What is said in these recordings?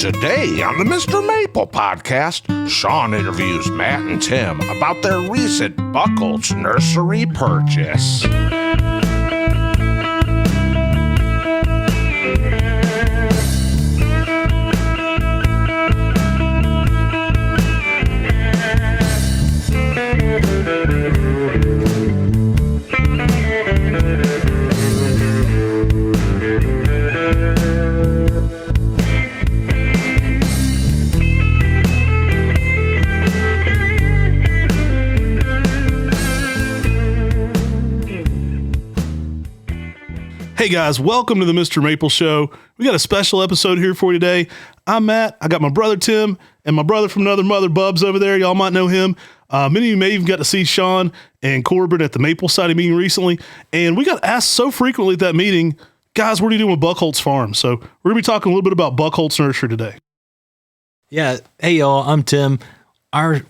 Today on the Mr. Maple podcast, Sean interviews Matt and Tim about their recent Buchholz Nursery purchase. Hey guys, welcome to the Mr. Maple Show. We got a special episode here for you today. I'm Matt. I got my brother Tim and my brother from another mother, Bubs, over there. Y'all might know him. Many of you may even got to see Sean and Corbin at the Maple Society meeting recently. And we got asked so frequently at that meeting, guys, what are you doing with Buchholz Farm? So we're going to be talking a little bit about Buchholz Nursery today. Yeah. Hey y'all, I'm Tim. Our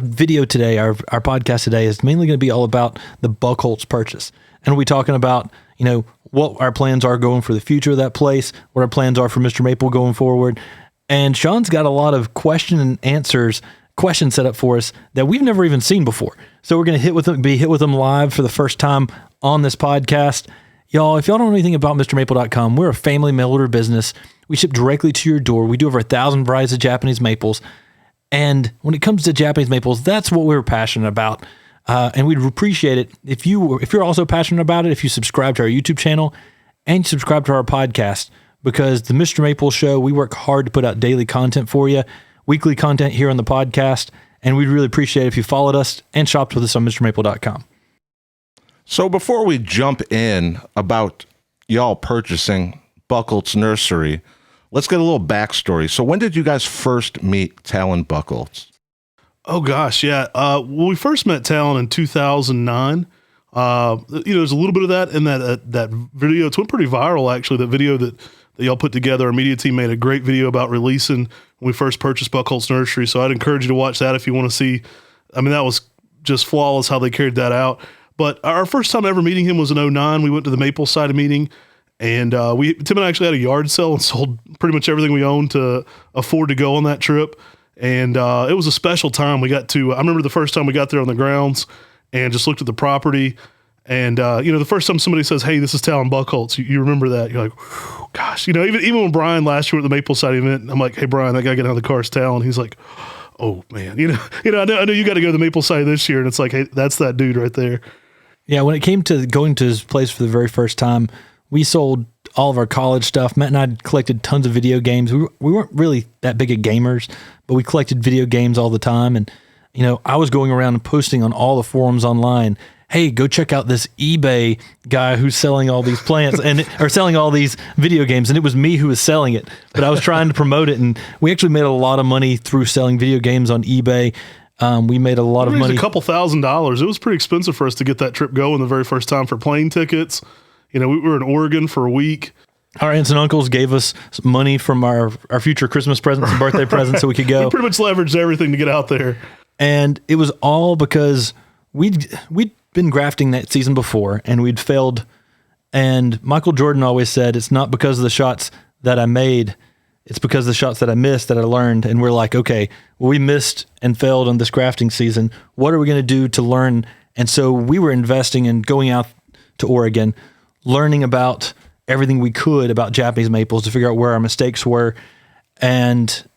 video today, our podcast today is mainly going to be all about the Buchholz purchase. And we'll be talking about, what our plans are going for the future of that place, what our plans are for Mr. Maple going forward. And Sean's got a lot of questions set up for us that we've never even seen before. So we're going to be hit with them live for the first time on this podcast. Y'all, if y'all don't know anything about MrMaple.com, we're a family mail order business. We ship directly to your door. We do over 1,000 varieties of Japanese maples. And when it comes to Japanese maples, that's what we're passionate about. And we'd appreciate it if you're also passionate about it, if you subscribe to our YouTube channel and subscribe to our podcast, because the Mr. Maple Show, we work hard to put out daily content for you, weekly content here on the podcast, and we'd really appreciate it if you followed us and shopped with us on MrMaple.com. So before we jump in about y'all purchasing Buchholz Nursery, let's get a little backstory. So when did you guys first meet Talon Buchholz? Oh gosh, yeah. Well, we first met Talon in 2009. There's a little bit of that in that video. It went pretty viral, actually. That video that y'all put together. Our media team made a great video about releasing when we first purchased Buchholz Nursery. So I'd encourage you to watch that if you want to see. I mean, that was just flawless how they carried that out. But our first time ever meeting him was in 2009. We went to the Maple Society meeting, and Tim and I actually had a yard sale and sold pretty much everything we owned to afford to go on that trip. And it was a special time. I remember the first time we got there on the grounds and just looked at the property. And, the first time somebody says, hey, this is Talon Buchholz, you remember that. You're like, gosh, even when Brian last year at the Maple Society event, I'm like, hey, Brian, that guy getting out of the car is Talon. He's like, oh, man, I know you got to go to the Maple Society this year. And it's like, hey, that's that dude right there. Yeah, when it came to going to his place for the very first time, we sold all of our college stuff. Matt and I collected tons of video games. We weren't really that big of gamers, but we collected video games all the time. And, I was going around and posting on all the forums online, hey, go check out this eBay guy who's selling all these plants or selling all these video games. And it was me who was selling it, but I was trying to promote it. And we actually made a lot of money through selling video games on eBay. We made a lot of money. A couple $1,000s. It was pretty expensive for us to get that trip going the very first time for plane tickets. We were in Oregon for a week. Our aunts and uncles gave us money from our future Christmas presents and birthday presents so we could go. We pretty much leveraged everything to get out there. And it was all because we'd been grafting that season before and we'd failed. And Michael Jordan always said, it's not because of the shots that I made, it's because of the shots that I missed that I learned. And we're like, okay, well, we missed and failed on this grafting season. What are we going to do to learn? And so we were investing in going out to Oregon, learning about everything we could about Japanese maples to figure out where our mistakes were. And,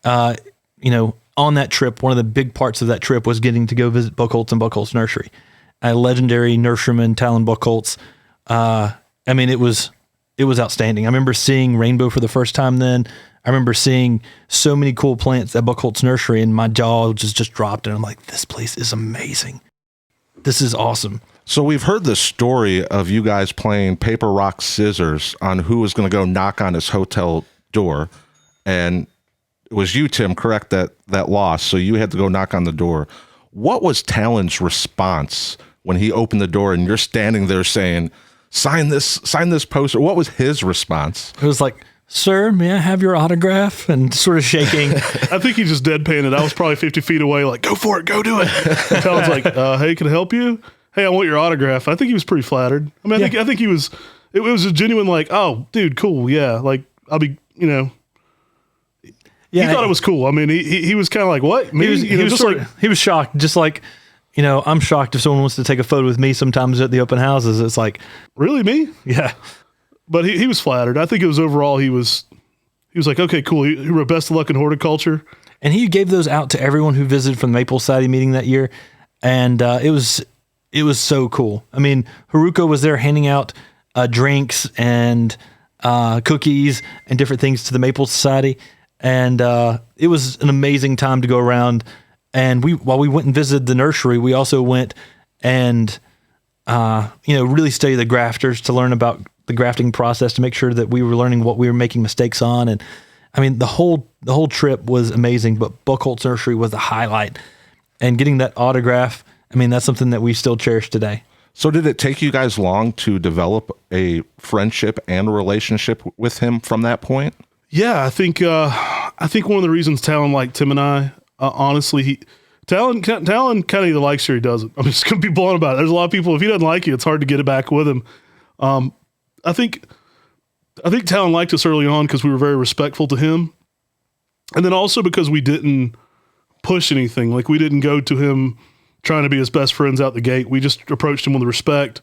on that trip, one of the big parts of that trip was getting to go visit Buchholz and Buchholz Nursery. A legendary nurseryman, Talon Buchholz. It was outstanding. I remember seeing rainbow for the first time then. I remember seeing so many cool plants at Buchholz Nursery, and my jaw just dropped, and I'm like, this place is amazing. This is awesome. So we've heard the story of you guys playing paper, rock, scissors on who was going to go knock on his hotel door. And it was you, Tim, correct, that lost. So you had to go knock on the door. What was Talon's response when he opened the door and you're standing there saying, sign this poster? What was his response? It was like, sir, may I have your autograph? And sort of shaking. I think he just deadpanned it. I was probably 50 feet away, like, go for it, go do it. Talon's like, hey, can I help you? Hey, I want your autograph. I think he was pretty flattered. I mean, I think he was, it was a genuine like, oh, dude, cool. Yeah. Like, I'll be, Yeah, he thought it was cool. I mean, he was kind of like, what? Me? He was shocked, just like, I'm shocked if someone wants to take a photo with me sometimes at the open houses. It's like, really, me? yeah. But he was flattered. I think it was overall, he was like, okay, cool. He wrote best of luck in horticulture. And he gave those out to everyone who visited from the Maple Society meeting that year. And it was so cool. I mean, Haruko was there handing out drinks and cookies and different things to the Maple Society. And it was an amazing time to go around. And while we went and visited the nursery, we also went and, really studied the grafters to learn about the grafting process, to make sure that we were learning what we were making mistakes on. And I mean, the whole trip was amazing, but Buchholz Nursery was the highlight. And getting that autograph, I mean, that's something that we still cherish today. So did it take you guys long to develop a friendship and a relationship with him from that point? Yeah, I think one of the reasons Talon liked Tim and I, honestly, Talon kind of either likes you or he doesn't. I'm just going to be blunt about it. There's a lot of people, if he doesn't like you, it's hard to get it back with him. I think Talon liked us early on because we were very respectful to him. And then also because we didn't push anything. Like, we didn't go to him trying to be his best friends out the gate. We just approached him with respect.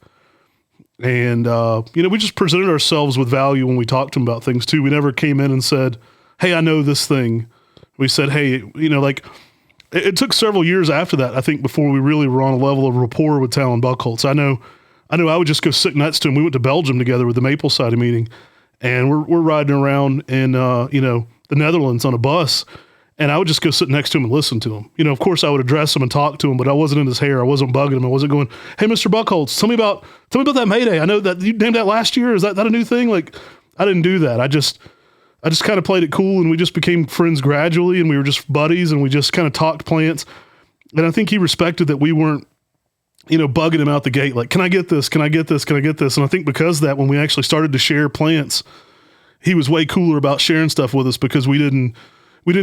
And, we just presented ourselves with value when we talked to him about things too. We never came in and said, hey, I know this thing. We said, hey, it took several years after that, I think, before we really were on a level of rapport with Talon Buchholz. I know I would just go sit next to him. We went to Belgium together with the Maple Society meeting, and we're riding around in, the Netherlands on a bus, and I would just go sit next to him and listen to him. Of course I would address him and talk to him, but I wasn't in his hair. I wasn't bugging him. I wasn't going, hey, Mr. Buchholz, tell me about that Mayday. I know that you named that last year. Is that a new thing? Like, I didn't do that. I just kind of played it cool, and we just became friends gradually, and we were just buddies, and we just kind of talked plants. And I think he respected that we weren't, bugging him out the gate. Like, can I get this? Can I get this? Can I get this? And I think because of that, when we actually started to share plants, he was way cooler about sharing stuff with us because we didn't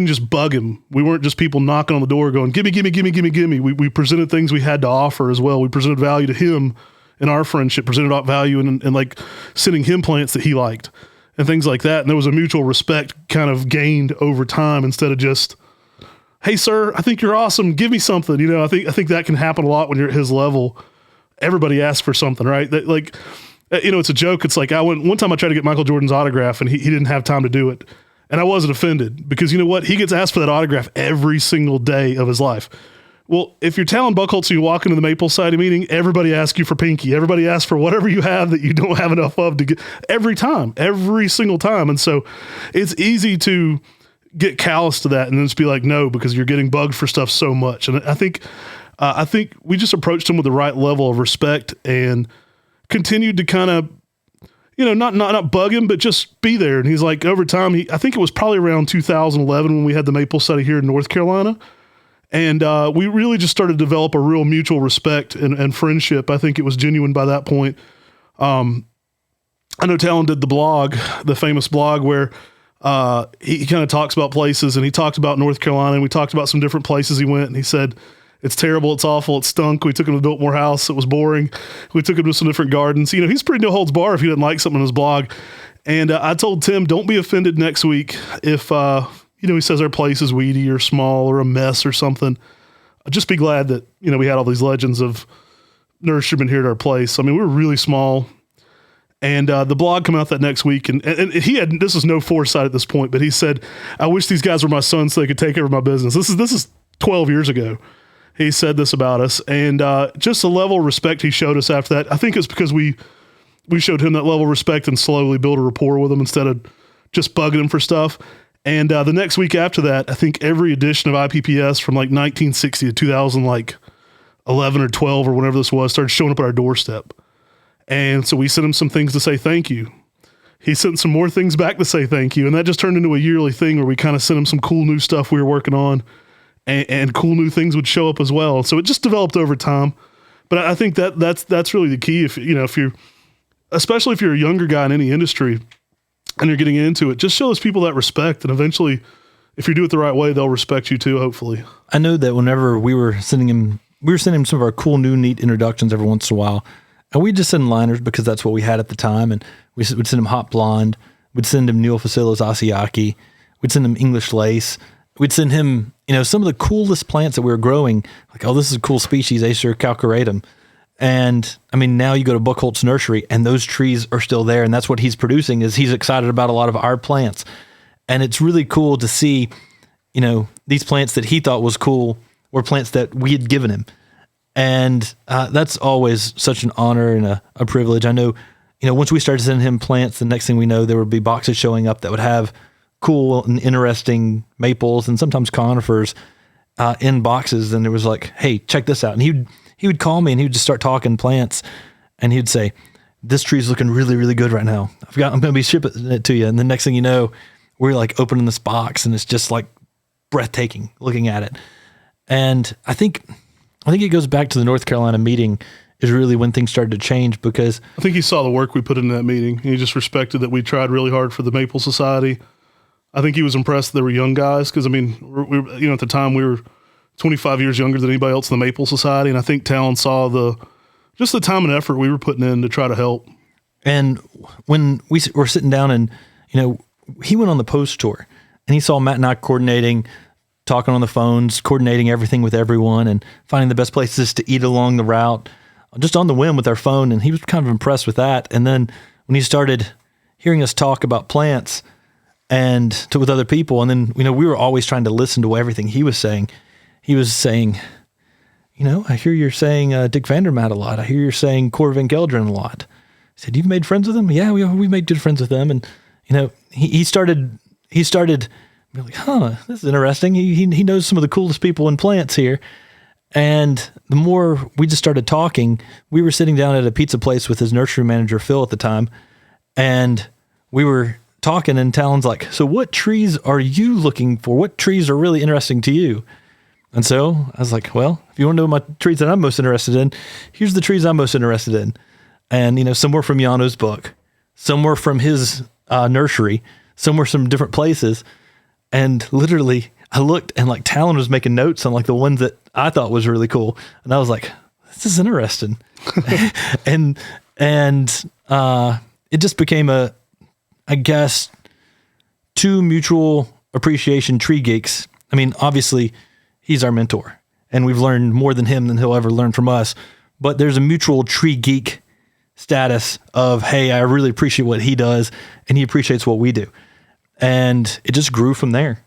just bug him. We weren't just people knocking on the door going, gimme. We presented things we had to offer as well. We presented value to him in our friendship, presented value and like sending him plants that he liked and things like that. And there was a mutual respect kind of gained over time instead of just, hey, sir, I think you're awesome. Give me something. I think that can happen a lot when you're at his level. Everybody asks for something, right? It's a joke. It's like one time I tried to get Michael Jordan's autograph and he didn't have time to do it. And I wasn't offended because you know what? He gets asked for that autograph every single day of his life. Well, if you're Talon Buchholz and you walk into the Maple Society meeting, everybody asks you for pinky. Everybody asks for whatever you have that you don't have enough of to get every single time. And so it's easy to get callous to that and then just be like, no, because you're getting bugged for stuff so much. And I think we just approached him with the right level of respect and continued to kind of, not bug him, but just be there. And he's like, over time, I think it was probably around 2011 when we had the Maple Society here in North Carolina. And we really just started to develop a real mutual respect and friendship. I think it was genuine by that point. I know Talon did the famous blog where he kind of talks about places, and he talked about North Carolina, and we talked about some different places he went, and he said, it's terrible, it's awful, it stunk. We took him to the Biltmore House, it was boring. We took him to some different gardens. He's pretty no holds bar if he didn't like something in his blog. And I told Tim, don't be offended next week if, he says our place is weedy or small or a mess or something. Just be glad that, we had all these legends of nurserymen here at our place. I mean, we were really small. And the blog came out that next week, and he had, this is no foresight at this point, but he said, I wish these guys were my sons so they could take over my business. This is 12 years ago. He said this about us, and just the level of respect he showed us after that. I think it's because we showed him that level of respect and slowly built a rapport with him instead of just bugging him for stuff. And the next week after that, I think every edition of IPPS from like 1960 to 2011 or 12 or whenever this was started showing up at our doorstep. And so we sent him some things to say thank you. He sent some more things back to say thank you. And that just turned into a yearly thing where we kind of sent him some cool new stuff we were working on, and cool new things would show up as well. So it just developed over time. But I think that's really the key. Especially if you're a younger guy in any industry and you're getting into it, just show those people that respect. And eventually, if you do it the right way, they'll respect you too, hopefully. I know that whenever we were sending him some of our cool, new, neat introductions every once in a while. And we'd just send liners because that's what we had at the time. And we would send him Hot Blonde. We'd send him Neil Facilo's Asiaki. We'd send him English lace. We'd send him, some of the coolest plants that we were growing. Like, oh, this is a cool species, Acer calcaratum. And I mean, now you go to Buchholz Nursery and those trees are still there. And that's what he's producing, is he's excited about a lot of our plants. And it's really cool to see, these plants that he thought was cool were plants that we had given him. And that's always such an honor and a privilege. I know, once we started sending him plants, the next thing we know, there would be boxes showing up that would have cool and interesting maples and sometimes conifers in boxes. And it was like, hey, check this out. And he would call me and he would just start talking plants, and he'd say, this tree's looking really, really good right now. I'm going to be shipping it to you. And the next thing you know, we're like opening this box and it's just like breathtaking looking at it. And I think it goes back to the North Carolina meeting is really when things started to change, because I think he saw the work we put into that meeting. He just respected that we tried really hard for the Maple Society. I think he was impressed that they were young guys, because, I mean, we at the time we were 25 years younger than anybody else in the Maple Society, and I think Talon saw the time and effort we were putting in to try to help. And when we were sitting down and, he went on the post tour, and he saw Matt and I coordinating, talking on the phones, coordinating everything with everyone, and finding the best places to eat along the route, just on the whim with our phone, and he was kind of impressed with that. And then when he started hearing us talk about plants and with other people, and then, we were always trying to listen to everything he was saying. He was saying, I hear you're saying Dick Vandermaat a lot. I hear you're saying Cor Van Gelderen a lot. I said, you've made friends with them? Yeah, we made good friends with them. And, he started being like, this is interesting. He knows some of the coolest people in plants here. And the more we just started talking, we were sitting down at a pizza place with his nursery manager, Phil, at the time. And we were talking, and Talon's like, so what trees are you looking for? What trees are really interesting to you? And so I was like, well, if you want to know my trees that I'm most interested in, here's the trees I'm most interested in. And, some were from Yano's book, some were from his nursery, some were from different places. And literally I looked, and like Talon was making notes on like the ones that I thought was really cool. And I was like, this is interesting. and it just became I guess, two mutual appreciation tree geeks. I mean, obviously he's our mentor, and we've learned more than him than he'll ever learn from us. But there's a mutual tree geek status of, hey, I really appreciate what he does, and he appreciates what we do. And it just grew from there.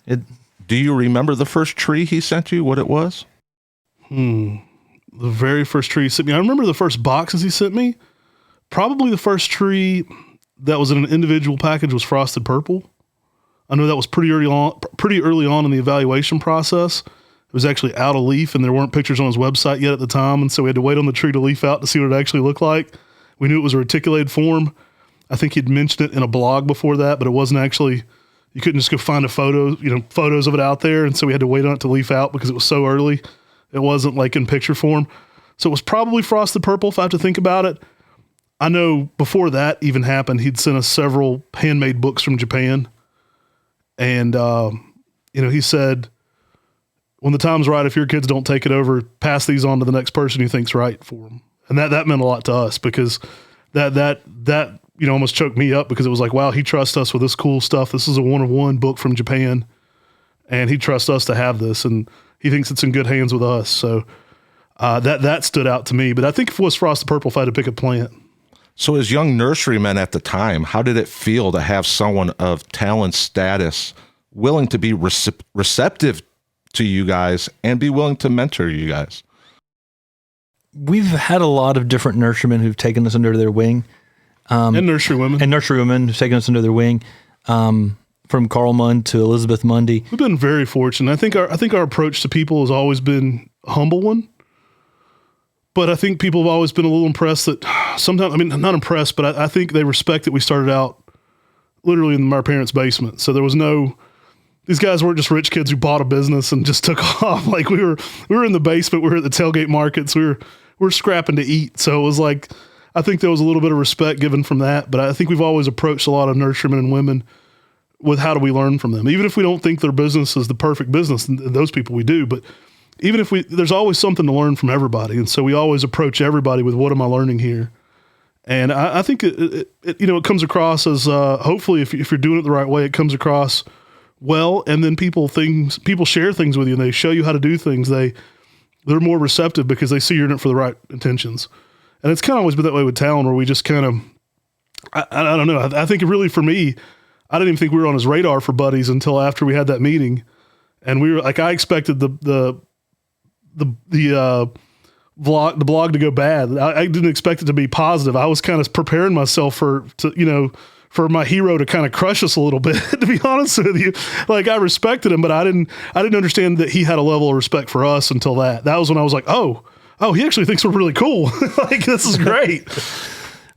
Do you remember the first tree he sent you, what it was? The very first tree he sent me. I remember the first boxes he sent me. Probably the first tree that was in an individual package was frosted purple. I know that was pretty early on in the evaluation process. It was actually out of leaf, and there weren't pictures on his website yet at the time, and so we had to wait on the tree to leaf out to see what it actually looked like. We knew it was a reticulated form. I think he'd mentioned it in a blog before that, but it wasn't actually, you couldn't just go find a photo, photos of it out there, and so we had to wait on it to leaf out because it was so early. It wasn't like in picture form. So it was probably frosted purple if I have to think about it. I know before that even happened, he'd sent us several handmade books from Japan. And, he said, when the time's right, if your kids don't take it over, pass these on to the next person who thinks right for them. And that meant a lot to us, because that almost choked me up, because it was like, wow, he trusts us with this cool stuff. This is a one-of-one book from Japan, and he trusts us to have this, and he thinks it's in good hands with us. So that stood out to me. But I think if it was frosted purple, if I had to pick a plant. So as young nurserymen at the time, how did it feel to have someone of Talon's status willing to be receptive to you guys and be willing to mentor you guys? We've had a lot of different nurserymen who've taken us under their wing. And nurserywomen who've taken us under their wing. From Carl Mund to Elizabeth Mundy. We've been very fortunate. I think our approach to people has always been a humble one. But I think people have always been a little impressed that sometimes, not impressed, but I think they respect that we started out literally in our parents' basement. So there was these guys weren't just rich kids who bought a business and just took off. Like we were in the basement, we were at the tailgate markets, we were scrapping to eat. So it was like, I think there was a little bit of respect given from that. But I think we've always approached a lot of nurserymen and women with how do we learn from them? Even if we don't think their business is the perfect business, and those people we do, but even if there's always something to learn from everybody. And so we always approach everybody with, what am I learning here? And I think it comes across as, hopefully if you're doing it the right way, it comes across well, and then people share things with you and they show you how to do things. They're more receptive because they see you're in it for the right intentions. And it's kind of always been that way with Talon, where we just kind of, I don't know. I think it really, for me, I didn't even think we were on his radar for buddies until after we had that meeting. And we were like, I expected the blog to go bad. I didn't expect it to be positive. I was kind of preparing myself for my hero to kind of crush us a little bit, to be honest with you. Like, I respected him, but I didn't understand that he had a level of respect for us until that. That was when I was like, oh, he actually thinks we're really cool. Like, this is great.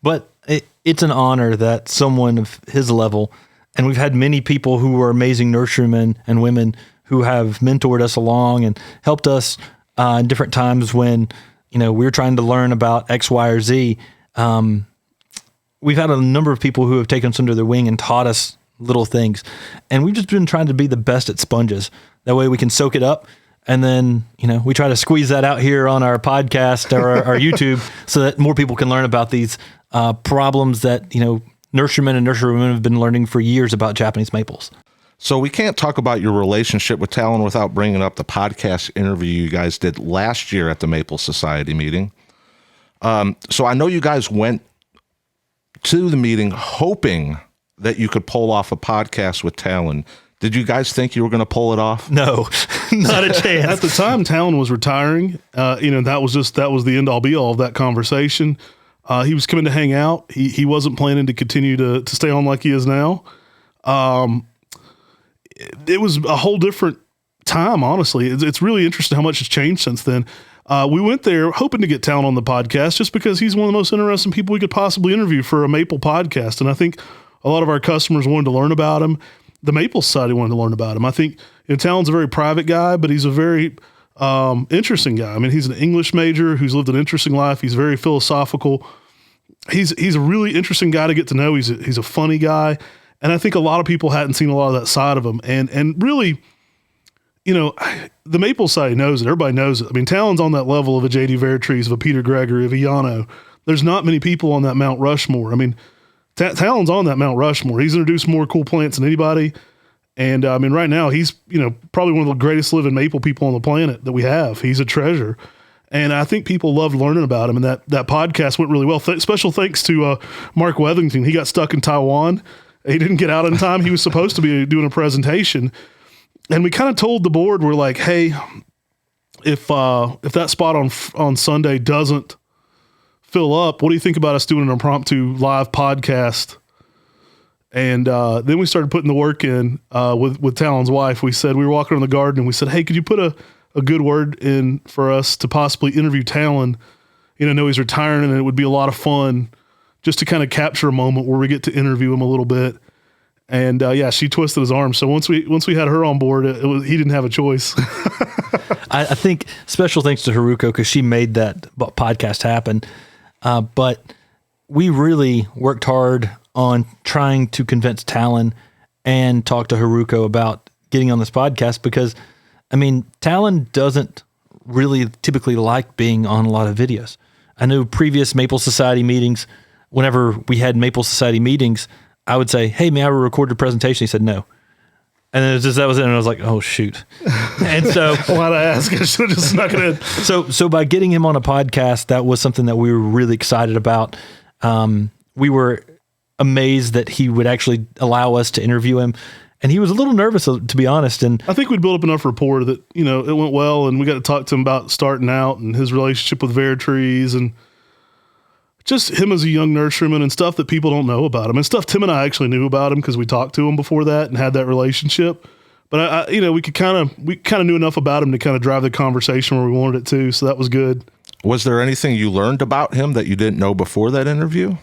But it's an honor that someone of his level, and we've had many people who are amazing nurserymen and women who have mentored us along and helped us in different times when, we're trying to learn about X, Y, or Z. We've had a number of people who have taken us under their wing and taught us little things. And we've just been trying to be the best at sponges. That way we can soak it up. And then, we try to squeeze that out here on our podcast or our YouTube so that more people can learn about these problems that, nurserymen and nurserywomen have been learning for years about Japanese maples. So we can't talk about your relationship with Talon without bringing up the podcast interview you guys did last year at the Maple Society meeting. So I know you guys went to the meeting hoping that you could pull off a podcast with Talon. Did you guys think you were going to pull it off? No, not a chance. At the time, Talon was retiring. That was the end all be all of that conversation. He was coming to hang out. He wasn't planning to continue to stay on like he is now. It was a whole different time, honestly. It's really interesting how much has changed since then. We went there hoping to get Talon on the podcast just because he's one of the most interesting people we could possibly interview for a Maple podcast. And I think a lot of our customers wanted to learn about him. The Maple Society wanted to learn about him. I think Talon's a very private guy, but he's a very interesting guy. I mean, he's an English major who's lived an interesting life. He's very philosophical. He's a really interesting guy to get to know. He's a funny guy. And I think a lot of people hadn't seen a lot of that side of him. And really, the Maple Society knows it. Everybody knows it. I mean, Talon's on that level of a J.D. Vertrees, of a Peter Gregory, of a Yano. There's not many people on that Mount Rushmore. I mean, Talon's on that Mount Rushmore. He's introduced more cool plants than anybody. And right now he's, probably one of the greatest living maple people on the planet that we have. He's a treasure. And I think people loved learning about him. And that podcast went really well. Special thanks to Mark Wethington. He got stuck in Taiwan. He didn't get out in time. He was supposed to be doing a presentation. And we kind of told the board, we're like, hey, if that spot on Sunday doesn't fill up, what do you think about us doing an impromptu live podcast? And then we started putting the work in with Talon's wife. We said, we were walking around the garden and we said, hey, could you put a good word in for us to possibly interview Talon? I know he's retiring and it would be a lot of fun just to kind of capture a moment where we get to interview him a little bit. And she twisted his arm. So once we had her on board, he didn't have a choice. I think special thanks to Haruko because she made that podcast happen. But we really worked hard on trying to convince Talon and talk to Haruko about getting on this podcast because, Talon doesn't really typically like being on a lot of videos. I know previous Maple Society meetings, whenever we had Maple Society meetings, I would say, hey, may I record your presentation? He said, no. And then that was it. And I was like, oh, shoot. And so why'd I ask? I should have just snuck it in. So by getting him on a podcast, that was something that we were really excited about. We were amazed that he would actually allow us to interview him. And he was a little nervous, to be honest. And I think we'd built up enough rapport that, it went well. And we got to talk to him about starting out and his relationship with Vertrees and just him as a young nurseryman and stuff that people don't know about him and stuff Tim and I actually knew about him because we talked to him before that and had that relationship. But we kind of knew enough about him to kind of drive the conversation where we wanted it to. So that was good. Was there anything you learned about him that you didn't know before that interview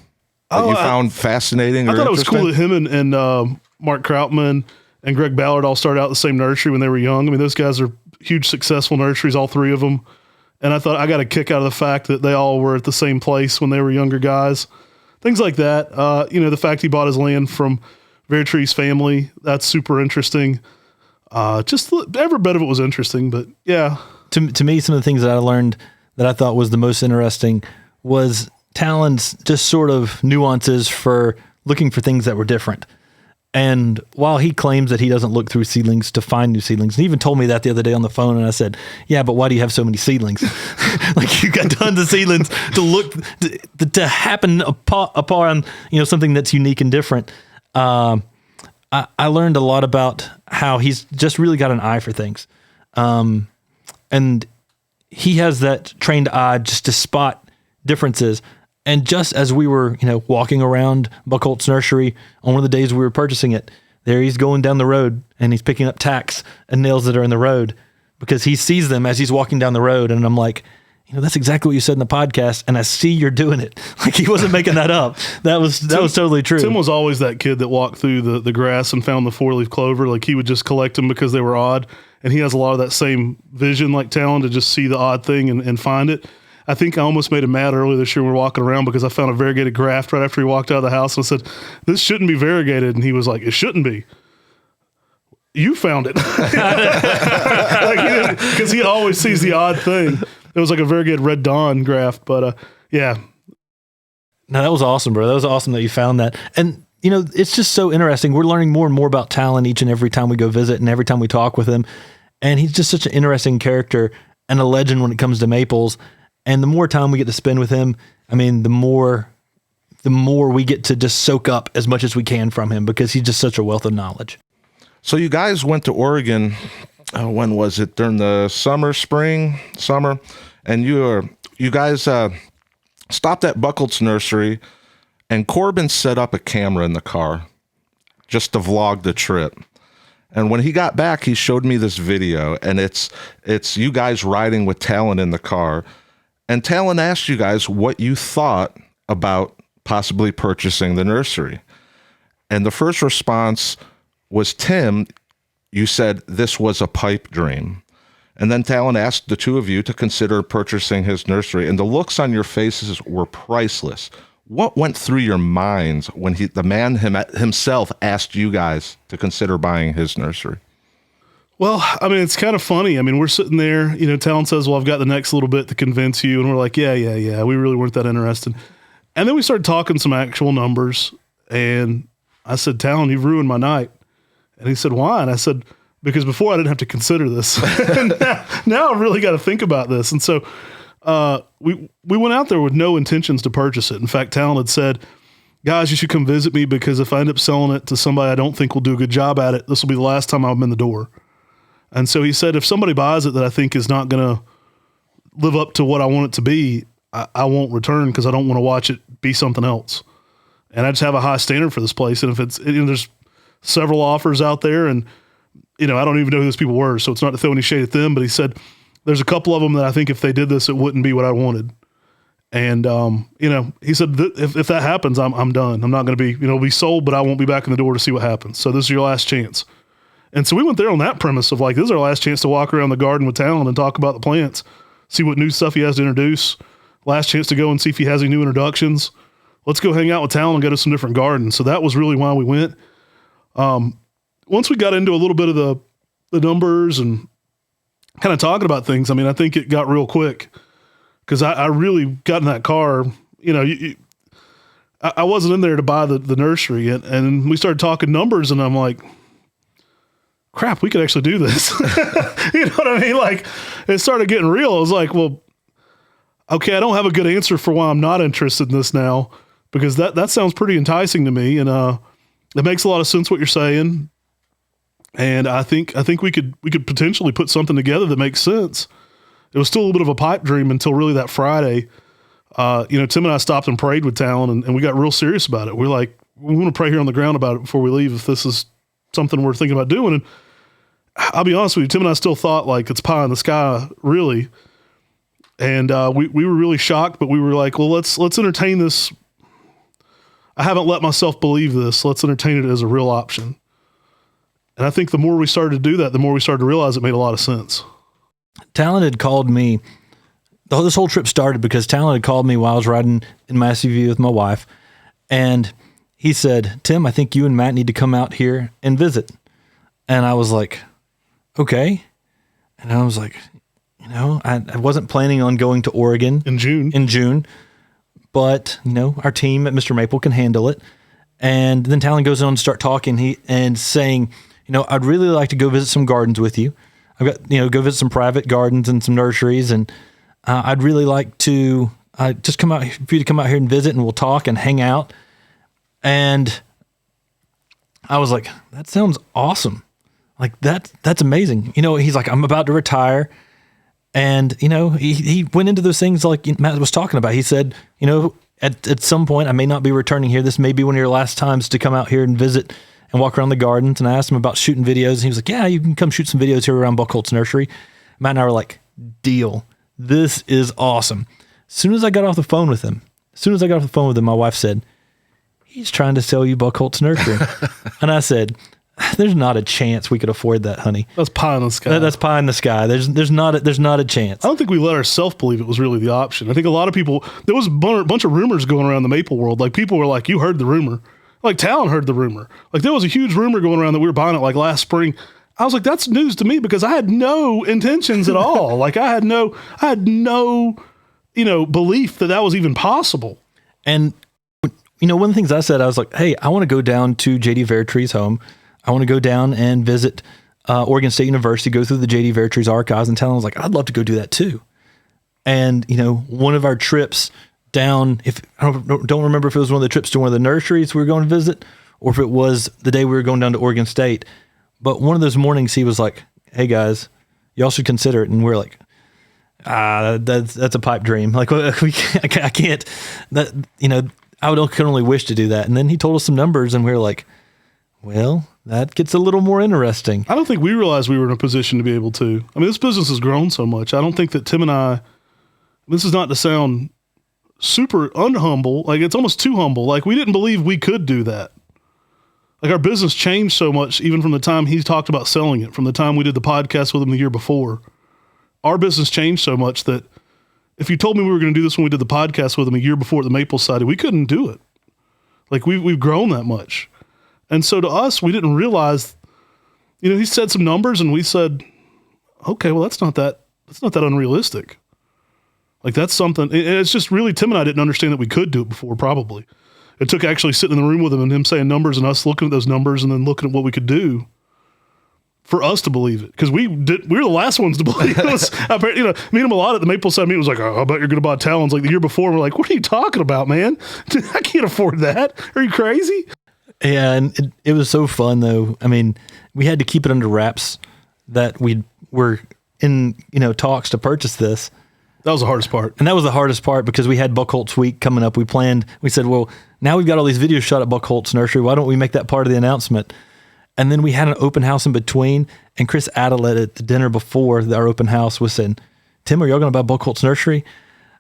that you found fascinating or I thought interesting? It was cool that him and Mark Krautman and Greg Ballard all started out at the same nursery when they were young. Those guys are huge, successful nurseries, all three of them. And I thought I got a kick out of the fact that they all were at the same place when they were younger guys. Things like that. The fact he bought his land from Vertrees' family, that's super interesting. Just every bit of it was interesting, but yeah. To me, some of the things that I learned that I thought was the most interesting was Talon's just sort of nuances for looking for things that were different. And while he claims that he doesn't look through seedlings to find new seedlings, and he even told me that the other day on the phone, and I said, yeah, but why do you have so many seedlings? Like, you got tons of seedlings to look, to happen upon, something that's unique and different. I learned a lot about how he's just really got an eye for things. And he has that trained eye just to spot differences. And just as we were, walking around Buchholz Nursery on one of the days we were purchasing it, there he's going down the road and he's picking up tacks and nails that are in the road because he sees them as he's walking down the road. And I'm like, that's exactly what you said in the podcast. And I see you're doing it. Like, he wasn't making that up. That was totally true. Tim was always that kid that walked through the grass and found the 4-leaf clover. Like, he would just collect them because they were odd. And he has a lot of that same vision, like Talon, to just see the odd thing and find it. I think I almost made him mad earlier this year when we were walking around because I found a variegated graft right after he walked out of the house. And I said, this shouldn't be variegated. And he was like, it shouldn't be. You found it. Because he always sees the odd thing. It was like a variegated Red Dawn graft. But yeah. No, that was awesome, bro. That was awesome that you found that. And, it's just so interesting. We're learning more and more about Talon each and every time we go visit and every time we talk with him. And he's just such an interesting character and a legend when it comes to maples. And the more time we get to spend with him, the more we get to just soak up as much as we can from him because he's just such a wealth of knowledge. So you guys went to Oregon, when was it? During the summer, and you guys stopped at Buchholz Nursery, and Corbin set up a camera in the car just to vlog the trip. And when he got back, he showed me this video, and it's you guys riding with Talon in the car. And Talon asked you guys what you thought about possibly purchasing the nursery. And the first response was, Tim, you said this was a pipe dream. And then Talon asked the two of you to consider purchasing his nursery. And the looks on your faces were priceless. What went through your minds when the man himself asked you guys to consider buying his nursery? Well, it's kind of funny. We're sitting there, Talon says, well, I've got the next little bit to convince you. And we're like, yeah. We really weren't that interested. And then we started talking some actual numbers. And I said, Talon, you've ruined my night. And he said, why? And I said, because before I didn't have to consider this. And now I've really got to think about this. And so we went out there with no intentions to purchase it. In fact, Talon had said, guys, you should come visit me because if I end up selling it to somebody I don't think will do a good job at it, this will be the last time I'm in the door. And so he said, if somebody buys it that I think is not going to live up to what I want it to be, I won't return because I don't want to watch it be something else. And I just have a high standard for this place. And if there's several offers out there and, I don't even know who those people were, so it's not to throw any shade at them, but he said, there's a couple of them that I think if they did this, it wouldn't be what I wanted. And, he said, if that happens, I'm done. I'm not going to be, it'll be sold, but I won't be back in the door to see what happens. So this is your last chance. And so we went there on that premise of like, this is our last chance to walk around the garden with Talon and talk about the plants, see what new stuff he has to introduce. Last chance to go and see if he has any new introductions. Let's go hang out with Talon and go to some different gardens. So that was really why we went. Once we got into a little bit of the numbers and kind of talking about things, I think it got real quick because I really got in that car. I wasn't in there to buy the nursery, and we started talking numbers, and I'm like, crap, we could actually do this. You know what I mean? Like, it started getting real. I was like, well, okay, I don't have a good answer for why I'm not interested in this now, because that sounds pretty enticing to me. And, it makes a lot of sense what you're saying. And I think we could potentially put something together that makes sense. It was still a little bit of a pipe dream until really that Friday. Tim and I stopped and prayed with Talon and we got real serious about it. We're like, we want to pray here on the ground about it before we leave if this is something we're thinking about doing. And I'll be honest with you, Tim and I still thought like it's pie in the sky, really. And we were really shocked, but we were like, well, let's entertain this. I haven't let myself believe this. Let's entertain it as a real option. And I think the more we started to do that, the more we started to realize it made a lot of sense. Talon had called me. This whole trip started because Talon had called me while I was riding in my SUV with my wife. And he said, Tim, I think you and Matt need to come out here and visit. And I was like, okay. And I was like, I wasn't planning on going to Oregon in June, but our team at MrMaple can handle it. And then Talon goes on to start talking and saying, I'd really like to go visit some gardens with you. I've got, go visit some private gardens and some nurseries. And I'd really like to just for you to come out here and visit, and we'll talk and hang out. And I was like, that sounds awesome. Like that's amazing. He's like, I'm about to retire. And, he went into those things like Matt was talking about. He said, at some point I may not be returning here. This may be one of your last times to come out here and visit and walk around the gardens. And I asked him about shooting videos, and he was like, yeah, you can come shoot some videos here around Buchholz Nursery. Matt and I were like, deal. This is awesome. As soon as I got off the phone with him, my wife said, he's trying to sell you Buchholz Nursery. And I said, there's not a chance we could afford that, honey. That's pie in the sky. That's pie in the sky. There's not a chance. I don't think we let ourselves believe it was really the option. I think a lot of people, there was a bunch of rumors going around the maple world. Like, people were like, you heard the rumor. Like, Talon heard the rumor. Like, there was a huge rumor going around that we were buying it like last spring. I was like, that's news to me, because I had no intentions at all. Like, I had no, belief that was even possible. And, one of the things I said, I was like, hey, I want to go down to J.D. Veritree's home. I want to go down and visit Oregon State University, go through the J.D. Veritree's archives. And Talon was like, I'd love to go do that too. And, one of our trips down, if I don't remember if it was one of the trips to one of the nurseries we were going to visit, or if it was the day we were going down to Oregon State. But one of those mornings he was like, hey guys, y'all should consider it. And we're like, that's a pipe dream. Like, I can't, I could only wish to do that. And then he told us some numbers, and we were like, well, that gets a little more interesting. I don't think we realized we were in a position to be able to. I mean, this business has grown so much. I don't think that Tim and I, this is not to sound super unhumble, like it's almost too humble. Like, we didn't believe we could do that. Like, our business changed so much, even from the time he talked about selling it, from the time we did the podcast with him the year before. Our business changed so much that if you told me we were going to do this when we did the podcast with him a year before at the Maple Society, we couldn't do it. Like, we've grown that much. And so to us, we didn't realize, he said some numbers, and we said, okay, well, that's not that unrealistic. Like, that's something, it's just really, Tim and I didn't understand that we could do it before, probably. It took actually sitting in the room with him and him saying numbers and us looking at those numbers and then looking at what we could do for us to believe it. Because we were the last ones to believe it. Me and him a lot at the Maple Side meeting was like, oh, I bet you're going to buy Talons like the year before. And we're like, what are you talking about, man? I can't afford that. Are you crazy? Yeah, and it was so fun, though. I mean, we had to keep it under wraps that we were in, talks to purchase this. That was the hardest part. And that was the hardest part, because we had Buchholz Week coming up. We said, well, now we've got all these videos shot at Buchholz Nursery. Why don't we make that part of the announcement? And then we had an open house in between, and Chris Adelet at the dinner before our open house was saying, Tim, are y'all going to buy Buchholz Nursery?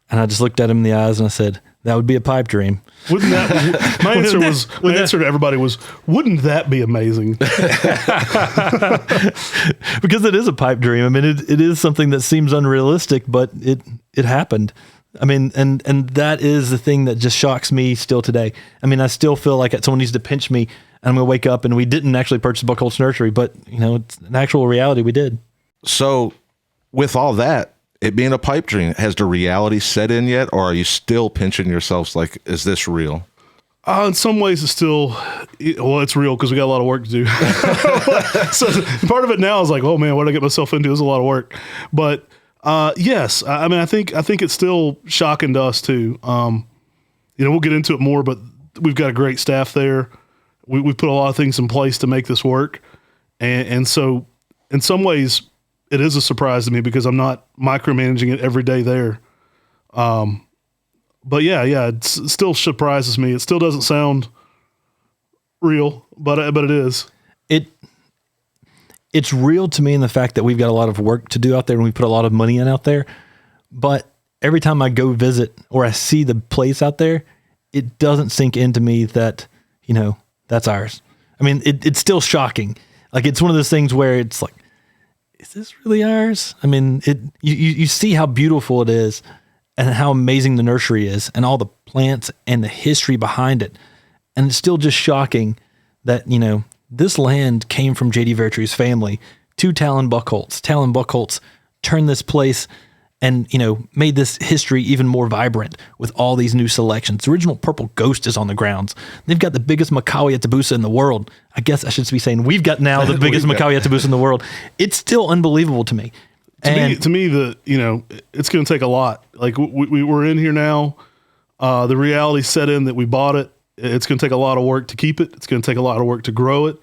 And I just looked at him in the eyes and I said, that would be a pipe dream. Wouldn't that? My answer to everybody was, wouldn't that be amazing? Because it is a pipe dream. I mean, it is something that seems unrealistic, but it happened. I mean, and that is the thing that just shocks me still today. I mean, I still feel like someone needs to pinch me, and I'm going to wake up and we didn't actually purchase Buchholz Nursery, but it's an actual reality. We did. So with all that, it being a pipe dream, has the reality set in yet, or are you still pinching yourselves like, is this real? In some ways it's still, it's real because we got a lot of work to do. So part of it now is like, oh man, what did I get myself into? It's a lot of work. But yes, I mean, I think it's still shocking to us too. We'll get into it more, but we've got a great staff there. We've put a lot of things in place to make this work. And so in some ways, it is a surprise to me because I'm not micromanaging it every day there. But yeah, it still surprises me. It still doesn't sound real, but it is. It's real to me in the fact that we've got a lot of work to do out there and we put a lot of money in out there. But every time I go visit or I see the place out there, it doesn't sink into me that, that's ours. I mean, it's still shocking. Like, it's one of those things where it's like, is this really ours? I mean, you see how beautiful it is and how amazing the nursery is and all the plants and the history behind it. And it's still just shocking that, this land came from J.D. Veritree's family to Talon Buchholz. Talon Buchholz turned this place and, made this history even more vibrant with all these new selections. The original Purple Ghost is on the grounds. They've got the biggest Macaulay Yatabusa in the world. I guess I should be saying we've got now the biggest Macaulay Yatabusa in the world. It's still unbelievable to me. To me, it's going to take a lot. Like we're in here now. The reality set in that we bought it. It's going to take a lot of work to keep it. It's going to take a lot of work to grow it.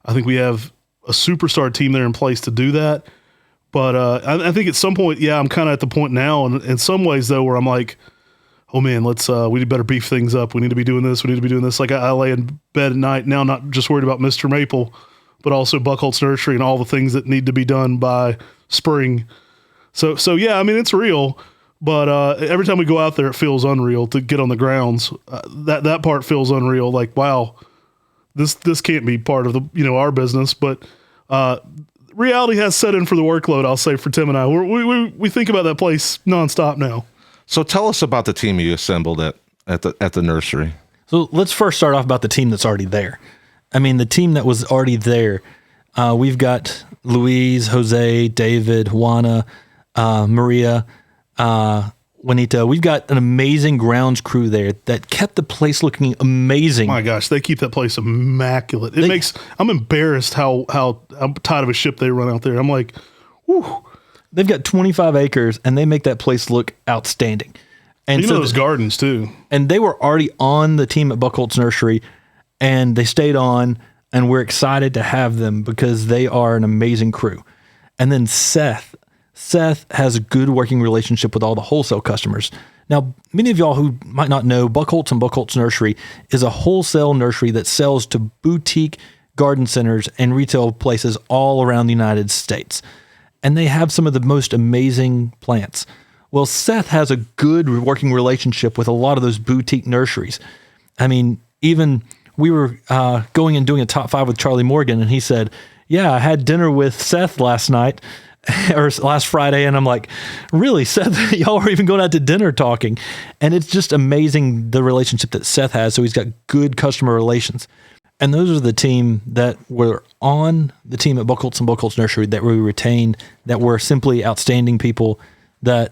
I think we have a superstar team there in place to do that. But I think at some point, I'm kind of at the point now, and in some ways though, where I'm like, oh man, we better beef things up. We need to be doing this. We need to be doing this. Like I lay in bed at night now, not just worried about MrMaple, but also Buchholz Nursery and all the things that need to be done by spring. So yeah, I mean, it's real, but every time we go out there, it feels unreal to get on the grounds. That part feels unreal. Like, wow, this can't be part of the, our business, but reality has set in for the workload. I'll say for Tim and I, we think about that place nonstop now. So tell us about the team you assembled at the nursery. So let's first start off about the team that's already there. I mean, the team that was already there, we've got Louise, Jose, David, Juana, Maria, Juanita. We've got an amazing grounds crew there that kept the place looking amazing. My gosh, they keep that place immaculate. I'm embarrassed how tight of a ship they run out there. I'm like, whew. They've got 25 acres and they make that place look outstanding. And those gardens too. And they were already on the team at Buchholz Nursery, and they stayed on, and we're excited to have them because they are an amazing crew. And then Seth has a good working relationship with all the wholesale customers. Now, many of y'all who might not know, Buchholz and Buchholz Nursery is a wholesale nursery that sells to boutique garden centers and retail places all around the United States. And they have some of the most amazing plants. Well, Seth has a good working relationship with a lot of those boutique nurseries. I mean, even we were going and doing a top 5 with Charlie Morgan, and he said, yeah, I had dinner with Seth last night or last Friday. And I'm like, really, Seth, y'all were even going out to dinner talking. And it's just amazing the relationship that Seth has. So he's got good customer relations. And those are the team that were on the team at Buchholz and Buchholz Nursery that we retained, that were simply outstanding people that,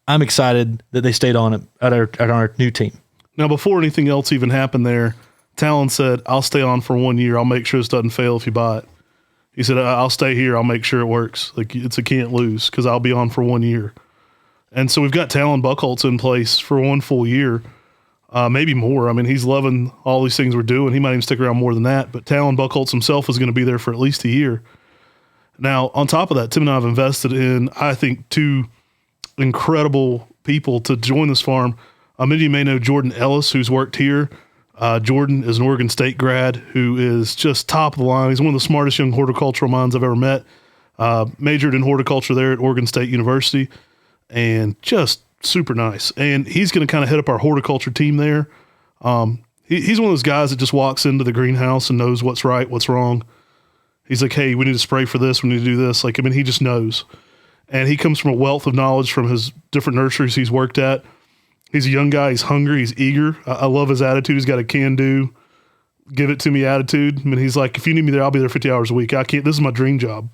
I'm excited that they stayed on at our new team. Now, before anything else even happened there, Talon said, I'll stay on for 1 year. I'll make sure this doesn't fail if you buy it. He said, I'll stay here. I'll make sure it works. Like, it's a can't lose because I'll be on for 1 year. And so we've got Talon Buchholz in place for 1 full year, maybe more. I mean, he's loving all these things we're doing. He might even stick around more than that. But Talon Buchholz himself is going to be there for at least a year. Now, on top of that, Tim and I have invested in, I think, 2 incredible people to join this farm. Many of you may know Jordan Ellis, who's worked here. Jordan is an Oregon State grad who is just top of the line. He's one of the smartest young horticultural minds I've ever met. Majored in horticulture there at Oregon State University, and just super nice. And he's going to kind of head up our horticulture team there. He's one of those guys that just walks into the greenhouse and knows what's right, what's wrong. He's like, hey, we need to spray for this. We need to do this. Like, I mean, he just knows. And he comes from a wealth of knowledge from his different nurseries he's worked at. He's a young guy. He's hungry. He's eager. I love his attitude. He's got a can-do, give-it-to-me attitude. I mean, he's like, if you need me there, I'll be there 50 hours a week. I can't. This is my dream job.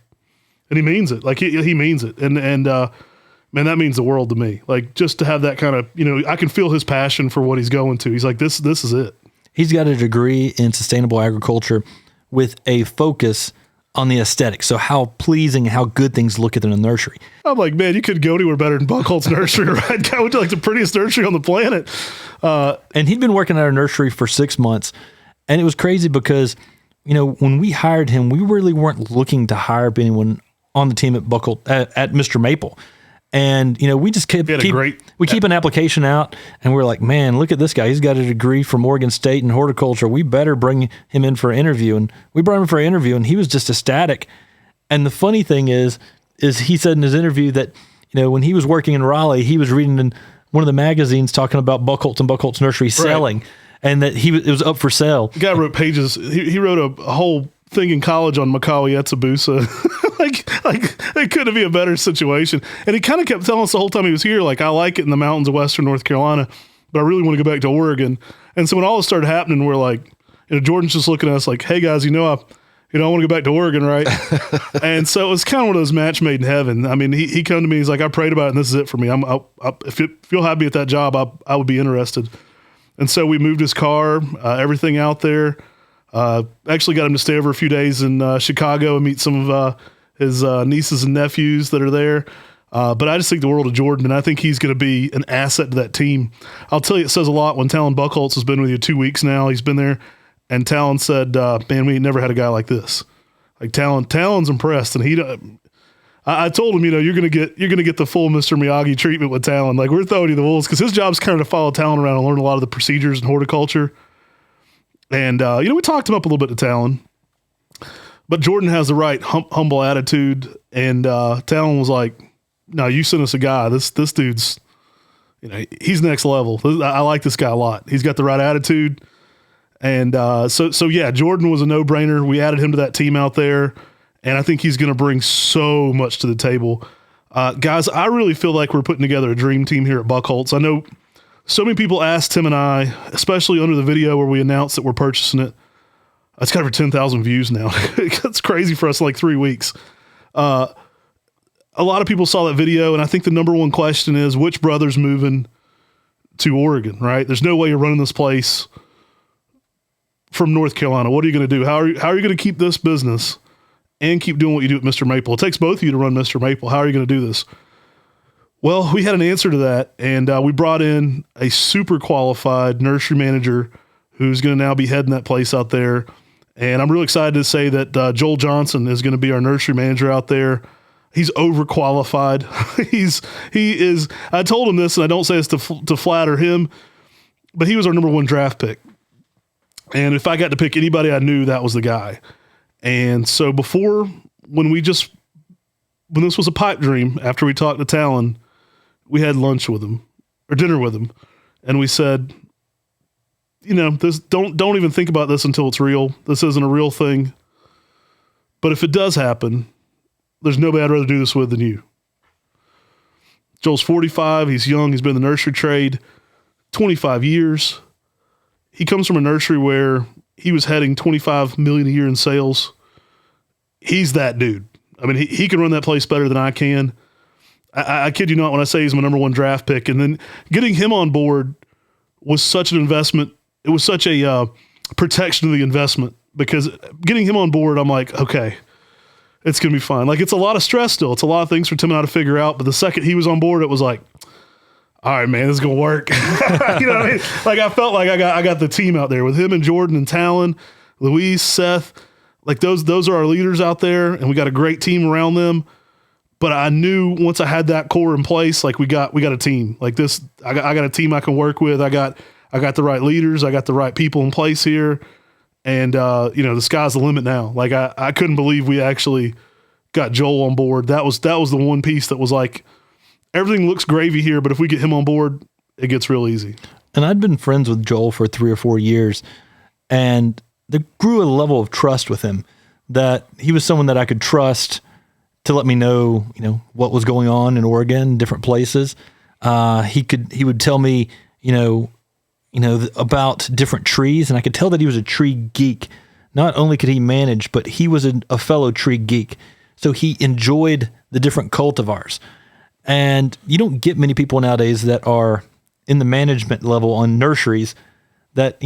And he means it. Like, he means it. And man, that means the world to me. Like, just to have that kind of, I can feel his passion for what he's going to. He's like, this is it. He's got a degree in sustainable agriculture with a focus on the aesthetics. So how pleasing, how good things look at in a nursery. I'm like, man, you could go anywhere better than Buchholz Nursery, right? Guy went to like the prettiest nursery on the planet. And he'd been working at our nursery for 6 months. And it was crazy because, when we hired him, we really weren't looking to hire anyone on the team at Buchholz, at MrMaple. And, we just keep an application out, and we're like, man, look at this guy. He's got a degree from Oregon State in horticulture. We better bring him in for an interview. And we brought him for an interview, and he was just ecstatic. And the funny thing is he said in his interview that, when he was working in Raleigh, he was reading in one of the magazines talking about Buchholz and Buchholz Nursery selling, and that it was up for sale. The guy wrote pages. He wrote a whole thing in college on Macaulay Yatabusa. like it couldn't be a better situation. And he kind of kept telling us the whole time he was here, like, I like it in the mountains of Western North Carolina, but I really want to go back to Oregon. And so when all this started happening, we're like, Jordan's just looking at us like, hey guys, I want to go back to Oregon, right? And so it was kind of one of those match made in heaven. I mean, he come to me, he's like, I prayed about it and this is it for me. If you'll have me at that job, I would be interested. And so we moved his car, everything out there. Actually got him to stay over a few days in Chicago and meet some of his nieces and nephews that are there. But I just think the world of Jordan, and I think he's going to be an asset to that team. I'll tell you, it says a lot when Talon Buchholz has been with you 2 weeks now. He's been there, and Talon said, man, we ain't never had a guy like this. Like Talon's impressed, and I told him, you're going to get the full Mr. Miyagi treatment with Talon. Like, we're throwing you the wolves because his job's kind of to follow Talon around and learn a lot of the procedures and horticulture. And, we talked him up a little bit to Talon, but Jordan has the right humble attitude. And Talon was like, no, you sent us a guy. This dude's, he's next level. I like this guy a lot. He's got the right attitude. And so yeah, Jordan was a no-brainer. We added him to that team out there, and I think he's going to bring so much to the table. Guys, I really feel like we're putting together a dream team here at Buchholz. I know so many people asked Tim and I, especially under the video where we announced that we're purchasing it. It's got over 10,000 views now. It's crazy for us in like 3 weeks. A lot of people saw that video, and I think the number one question is, which brother's moving to Oregon, right? There's no way you're running this place from North Carolina. What are you going to do? How are you going to keep this business and keep doing what you do at MrMaple? It takes both of you to run MrMaple. How are you going to do this? Well, we had an answer to that, and we brought in a super qualified nursery manager who's going to now be heading that place out there. And I'm really excited to say that Joel Johnson is going to be our nursery manager out there. He's overqualified. He is. I told him this, and I don't say this to flatter him, but he was our number one draft pick. And if I got to pick anybody I knew, that was the guy. And so when this was a pipe dream, after we talked to Talon, we had lunch with him or dinner with him. And we said, this, don't even think about this until it's real. This isn't a real thing. But if it does happen, there's nobody I'd rather do this with than you. Joel's 45. He's young. He's been in the nursery trade 25 years. He comes from a nursery where he was heading $25 million a year in sales. He's that dude. I mean, he can run that place better than I can. I kid you not when I say he's my number one draft pick. And then getting him on board was such an investment. It was such a protection of the investment, because getting him on board, I'm like, okay, it's going to be fine. Like, it's a lot of stress still. It's a lot of things for Tim and I to figure out. But the second he was on board, it was like, all right, man, this is going to work. You know what I mean? Like, I felt like I got the team out there with him and Jordan and Talon, Louise, Seth. Like, those are our leaders out there, and we got a great team around them. But I knew once I had that core in place, like, we got a team like this. I got a team I can work with. I got the right leaders. I got the right people in place here. And, the sky's the limit now. Like, I couldn't believe we actually got Joel on board. That was the one piece that was like, everything looks gravy here, but if we get him on board, it gets real easy. And I'd been friends with Joel for 3 or 4 years, and there grew a level of trust with him that he was someone that I could trust to let me know, what was going on in Oregon, different places. He would tell me, about different trees, and I could tell that he was a tree geek. Not only could he manage, but he was a fellow tree geek. So he enjoyed the different cultivars. And you don't get many people nowadays that are in the management level on nurseries that,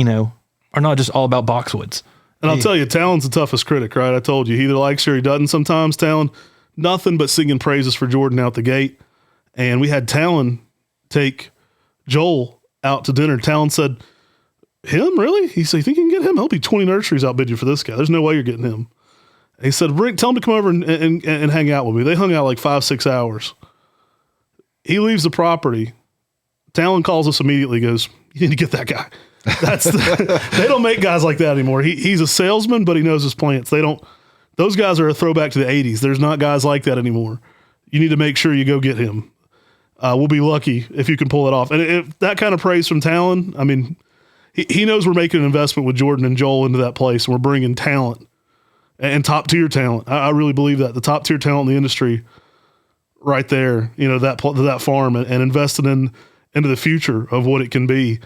are not just all about boxwoods. And I'll tell you, Talon's the toughest critic, right? I told you, he either likes you or he doesn't sometimes. Talon, nothing but singing praises for Jordan out the gate. And we had Talon take Joel out to dinner. Talon said, him, really? He said, you think you can get him? He'll be 20 nurseries outbid you for this guy. There's no way you're getting him. And he said, tell him to come over and hang out with me. They hung out like 5-6 hours. He leaves the property. Talon calls us immediately, goes, you need to get that guy. They don't make guys like that anymore. He's a salesman, but he knows his plants. Those guys are a throwback to the 80s. There's not guys like that anymore. You need to make sure you go get him. We'll be lucky if you can pull it off. And if that kind of praise from Talon, I mean, he knows we're making an investment with Jordan and Joel into that place, and we're bringing talent and top tier talent. I really believe that the top tier talent in the industry right there, that farm and investing into the future of what it can be.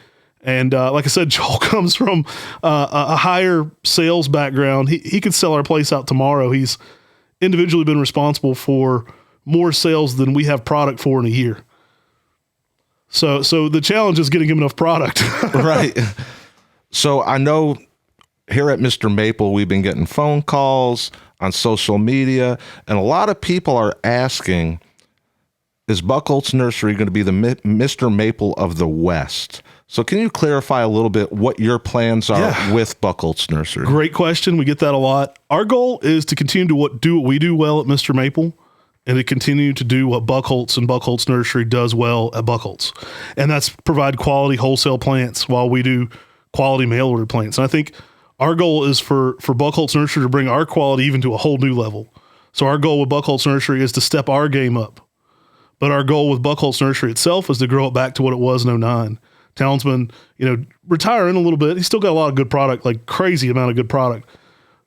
And like I said, Joel comes from a higher sales background. He could sell our place out tomorrow. He's individually been responsible for more sales than we have product for in a year. So the challenge is getting him enough product. Right. So I know here at Mr. Maple, we've been getting phone calls on social media, and a lot of people are asking, is Buchholz Nursery going to be the Mr. Maple of the West? So can you clarify a little bit what your plans are with Buchholz Nursery? Great question. We get that a lot. Our goal is to continue to do what we do well at Mr. Maple, and to continue to do what Buchholz and Buchholz Nursery does well at Buchholz. And that's provide quality wholesale plants while we do quality mail order plants. And I think our goal is for Buchholz Nursery to bring our quality even to a whole new level. So our goal with Buchholz Nursery is to step our game up. But our goal with Buchholz Nursery itself is to grow it back to what it was in 2009. Talon's been, retiring a little bit. He's still got a lot of good product, like crazy amount of good product.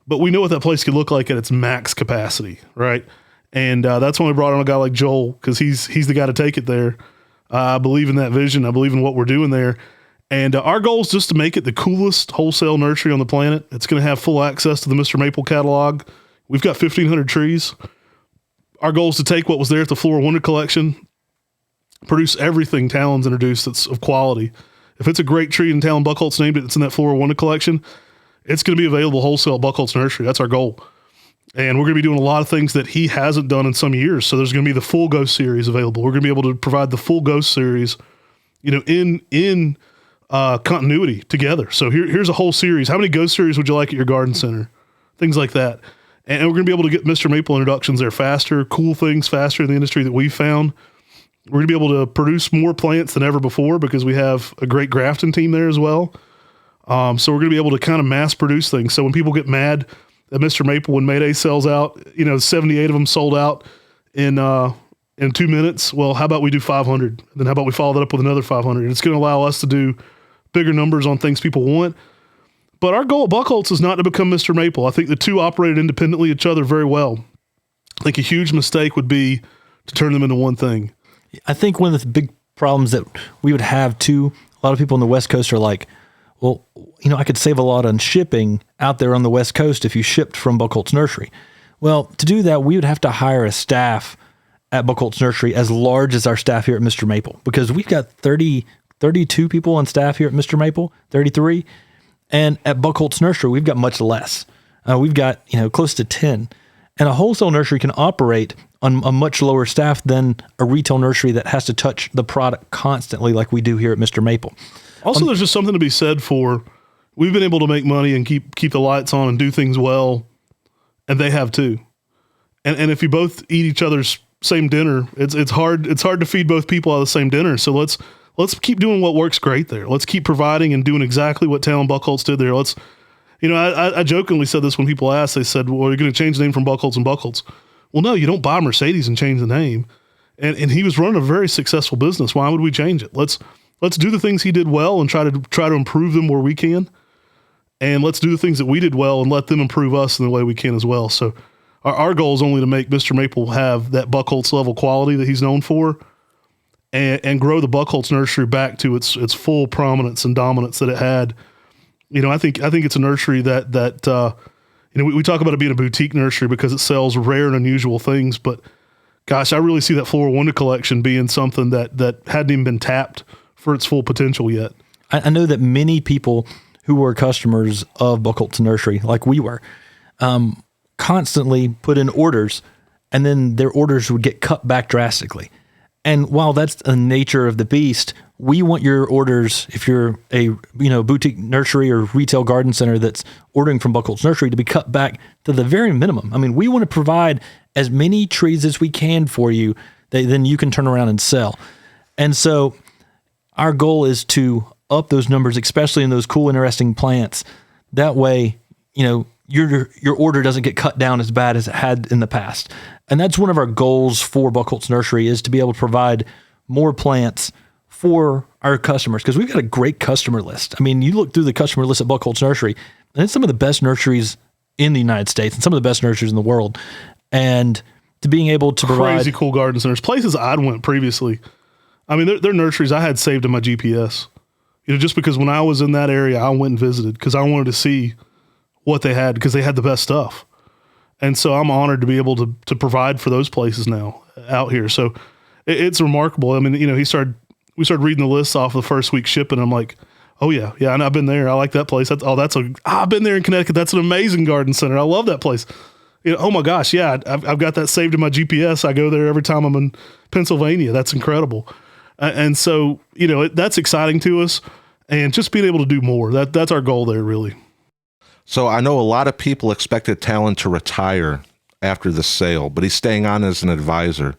But we know what that place could look like at its max capacity, right? And that's when we brought on a guy like Joel, because he's the guy to take it there. I believe in that vision. I believe in what we're doing there. And our goal is just to make it the coolest wholesale nursery on the planet. It's going to have full access to the Mr. Maple catalog. We've got 1,500 trees. Our goal is to take what was there at the Flora Wonder Collection, produce everything Talon's introduced that's of quality. If it's a great tree and Talon Buchholz named it, it's in that Flora Wonder Collection, it's going to be available wholesale at Buchholz Nursery. That's our goal. And we're going to be doing a lot of things that he hasn't done in some years. So there's going to be the full Ghost series available. We're going to be able to provide the full Ghost series, in continuity together. So here's a whole series. How many Ghost series would you like at your garden center? Things like that. And we're going to be able to get Mr. Maple introductions there faster, cool things faster in the industry that we've found. We're going to be able to produce more plants than ever before because we have a great grafting team there as well. So we're going to be able to kind of mass produce things. So when people get mad at Mr. Maple, when Mayday sells out, 78 of them sold out in 2 minutes. Well, how about we do 500? Then how about we follow that up with another 500? It's going to allow us to do bigger numbers on things people want. But our goal at Buchholz is not to become Mr. Maple. I think the two operated independently each other very well. I think a huge mistake would be to turn them into one thing. I think one of the big problems that we would have too, a lot of people on the West Coast are like, well, I could save a lot on shipping out there on the West Coast if you shipped from Buchholz Nursery. Well, to do that, we would have to hire a staff at Buchholz Nursery as large as our staff here at Mr. Maple, because we've got 32 people on staff here at Mr. Maple, 33. And at Buchholz Nursery, we've got much less. We've got, close to 10. And a wholesale nursery can operate on a much lower staff than a retail nursery that has to touch the product constantly like we do here at Mr. Maple. Also, there's just something to be said for, we've been able to make money and keep the lights on and do things well, and they have too. And if you both eat each other's same dinner, it's hard to feed both people out of the same dinner. So let's keep doing what works great there. Let's keep providing and doing exactly what Talon Buchholz did there. I jokingly said this when people asked. They said, well, you're going to change the name from Buchholz and Buchholz. Well, no, you don't buy Mercedes and change the name. And he was running a very successful business. Why would we change it? Let's do the things he did well and try to improve them where we can. And let's do the things that we did well and let them improve us in the way we can as well. So our goal is only to make Mr. Maple have that Buchholz level quality that he's known for, and grow the Buchholz Nursery back to its full prominence and dominance that it had. I think it's a nursery that we talk about it being a boutique nursery because it sells rare and unusual things, but gosh, I really see that Flora Wonder Collection being something that hadn't even been tapped for its full potential yet. I know that many people who were customers of Buchholz Nursery, like we were, constantly put in orders, and then their orders would get cut back drastically. And while that's the nature of the beast, we want your orders, if you're a boutique nursery or retail garden center that's ordering from Buchholz Nursery, to be cut back to the very minimum. I mean, we want to provide as many trees as we can for you that then you can turn around and sell. And so our goal is to up those numbers, especially in those cool, interesting plants. That way, your order doesn't get cut down as bad as it had in the past. And that's one of our goals for Buchholz Nursery, is to be able to provide more plants for our customers, because we've got a great customer list. I mean, you look through the customer list at Buchholz Nursery, and it's some of the best nurseries in the United States and some of the best nurseries in the world. And to being able to provide crazy cool garden centers, places I'd went previously. I mean, they're nurseries I had saved in my GPS. just because when I was in that area, I went and visited because I wanted to see what they had because they had the best stuff. And so I'm honored to be able to provide for those places now out here. So it's remarkable. I mean, we started reading the lists off the first week shipping. I'm like, oh yeah. And I've been there. I like that place. I've been there in Connecticut. That's an amazing garden center. I love that place. Oh my gosh. Yeah. I've got that saved in my GPS. I go there every time I'm in Pennsylvania. That's incredible. And so, that's exciting to us, and just being able to do more. That's our goal there, really. So I know a lot of people expected Talon to retire after the sale, but he's staying on as an advisor.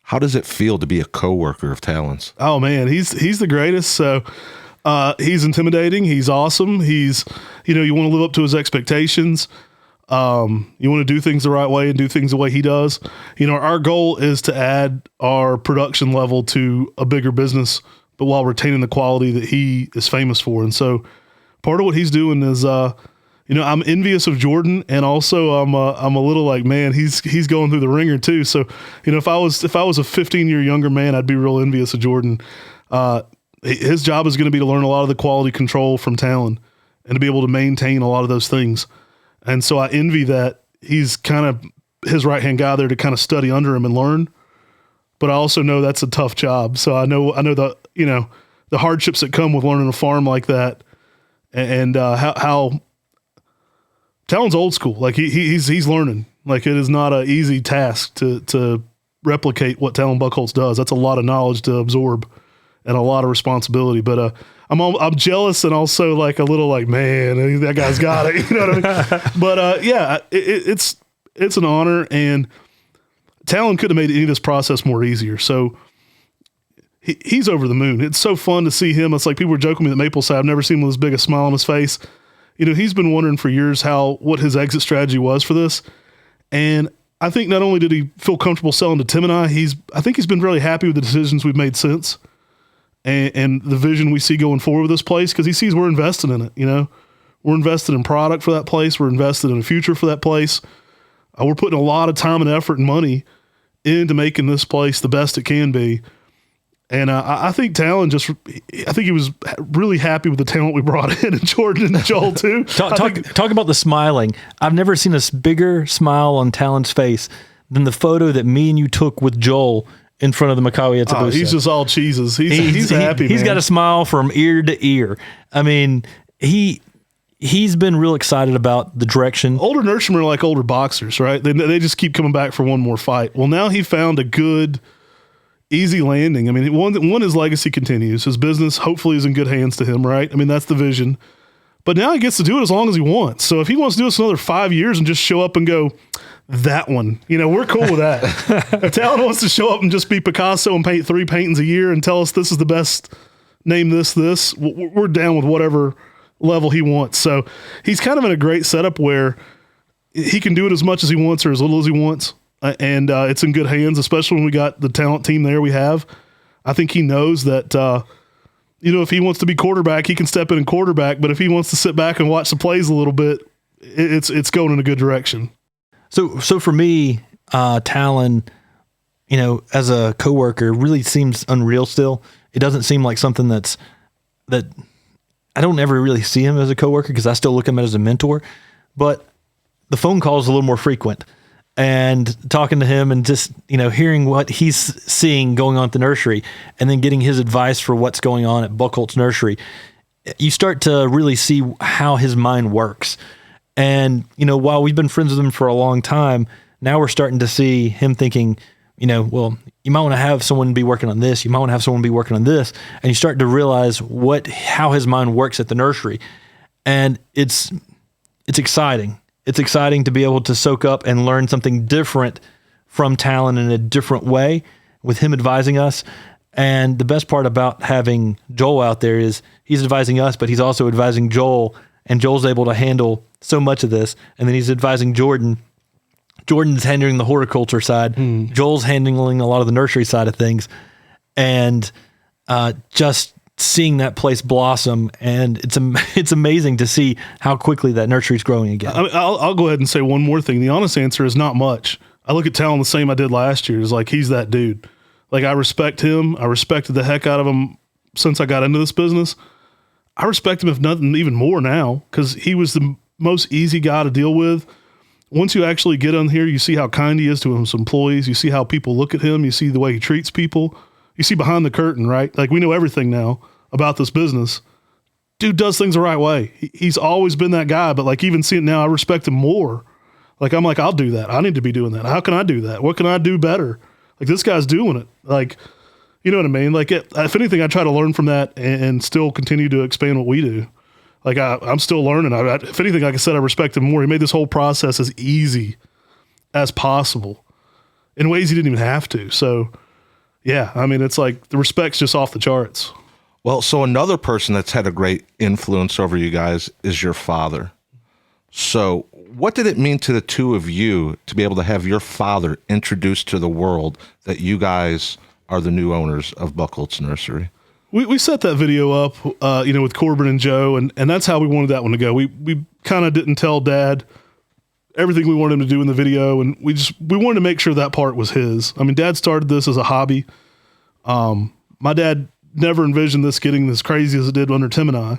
How does it feel to be a coworker of Talon's? Oh man, he's the greatest. So he's intimidating. He's awesome. He's, you want to live up to his expectations. You want to do things the right way and do things the way he does. Our goal is to add our production level to a bigger business, but while retaining the quality that he is famous for. And so part of what he's doing is, I'm envious of Jordan, and also I'm a little like, man, he's going through the ringer too. So, if I was a 15-year younger man, I'd be real envious of Jordan. His job is going to be to learn a lot of the quality control from Talon and to be able to maintain a lot of those things. And so I envy that he's kind of his right-hand guy there to kind of study under him and learn. But I also know that's a tough job. So I know the, the hardships that come with learning a farm like that, and how Talon's old school. Like he's learning. Like it is not an easy task to replicate what Talon Buchholz does. That's a lot of knowledge to absorb and a lot of responsibility. But I'm jealous and also like a little like, man, that guy's got it. You know what I mean? But it's an honor, and Talon couldn't have made any of this process more easier. So he's over the moon. It's so fun to see him. It's like people were joking with me at Maple side. I've never seen him with this big a smile on his face. He's been wondering for years what his exit strategy was for this. And I think not only did he feel comfortable selling to Tim and I think he's been really happy with the decisions we've made since and the vision we see going forward with this place, because he sees we're invested in it. We're invested in product for that place. We're invested in a future for that place. We're putting a lot of time and effort and money into making this place the best it can be. And I think Talon he was really happy with the talent we brought in, and Jordan and Joel too. Talk about the smiling. I've never seen a bigger smile on Talon's face than the photo that me and you took with Joel in front of the Macawi at Oh, he's just all cheeses. He's happy. He's man. got a smile from ear to ear. I mean, he's been real excited about the direction. Older nurserymen are like older boxers, right? They just keep coming back for one more fight. Well, now he found a good, easy landing. I mean, one, his legacy continues. His business hopefully is in good hands to him, right? I mean, that's the vision. But now he gets to do it as long as he wants. So if he wants to do this another 5 years and just show up and go, that one, we're cool with that. If Talon wants to show up and just be Picasso and paint 3 paintings a year and tell us this is the best, name this, we're down with whatever level he wants. So he's kind of in a great setup where he can do it as much as he wants or as little as he wants. And it's in good hands, especially when we got the talent team there we have. I think he knows that, if he wants to be quarterback, he can step in and quarterback. But if he wants to sit back and watch the plays a little bit, it's going in a good direction. So for me, Talon, as a coworker, really seems unreal still. It doesn't seem like something that I don't ever really see him as a coworker, because I still look at him as a mentor. But the phone call is a little more frequent. And talking to him and just, hearing what he's seeing going on at the nursery, and then getting his advice for what's going on at Buchholz Nursery, you start to really see how his mind works. And, while we've been friends with him for a long time, now we're starting to see him thinking, well, you might want to have someone be working on this. You might want to have someone be working on this. And you start to realize how his mind works at the nursery. And it's exciting. It's exciting to be able to soak up and learn something different from Talon in a different way with him advising us. And the best part about having Joel out there is he's advising us, but he's also advising Joel, and Joel's able to handle so much of this. And then he's advising Jordan. Jordan's handling the horticulture side. Joel's handling a lot of the nursery side of things. And just seeing that place blossom, and it's amazing to see how quickly that nursery is growing again. I'll go ahead and say one more thing. The honest answer is not much. I look at Talon the same I did last year. It's like, he's that dude. Like, I respect him. I respected the heck out of him since I got into this business. I respect him, if nothing, even more now, because he was the most easy guy to deal with. Once you actually get on here, you see how kind he is to his employees. You see how people look at him. You see the way he treats people. You see behind the curtain, right? Like, we know everything now about this business. Dude does things the right way. He's always been that guy, but like, even seeing it now, I respect him more. Like, I'm like, I'll do that. I need to be doing that. How can I do that? What can I do better? Like, this guy's doing it. Like, you know what I mean? Like, if anything, I try to learn from that and still continue to expand what we do. Like, I'm still learning. If anything, like I said, I respect him more. He made this whole process as easy as possible in ways he didn't even have to. So, yeah, I mean, it's like the respect's just off the charts. Well, so another person that's had a great influence over you guys is your father. So what did it mean to the two of you to be able to have your father introduced to the world that you guys are the new owners of Buchholz Nursery? We set that video up, with Corbin and Joe, and that's how we wanted that one to go. We kind of didn't tell Dad everything we wanted him to do in the video, and we wanted to make sure that part was his. I mean, Dad started this as a hobby. My dad never envisioned this getting as crazy as it did under Tim and I,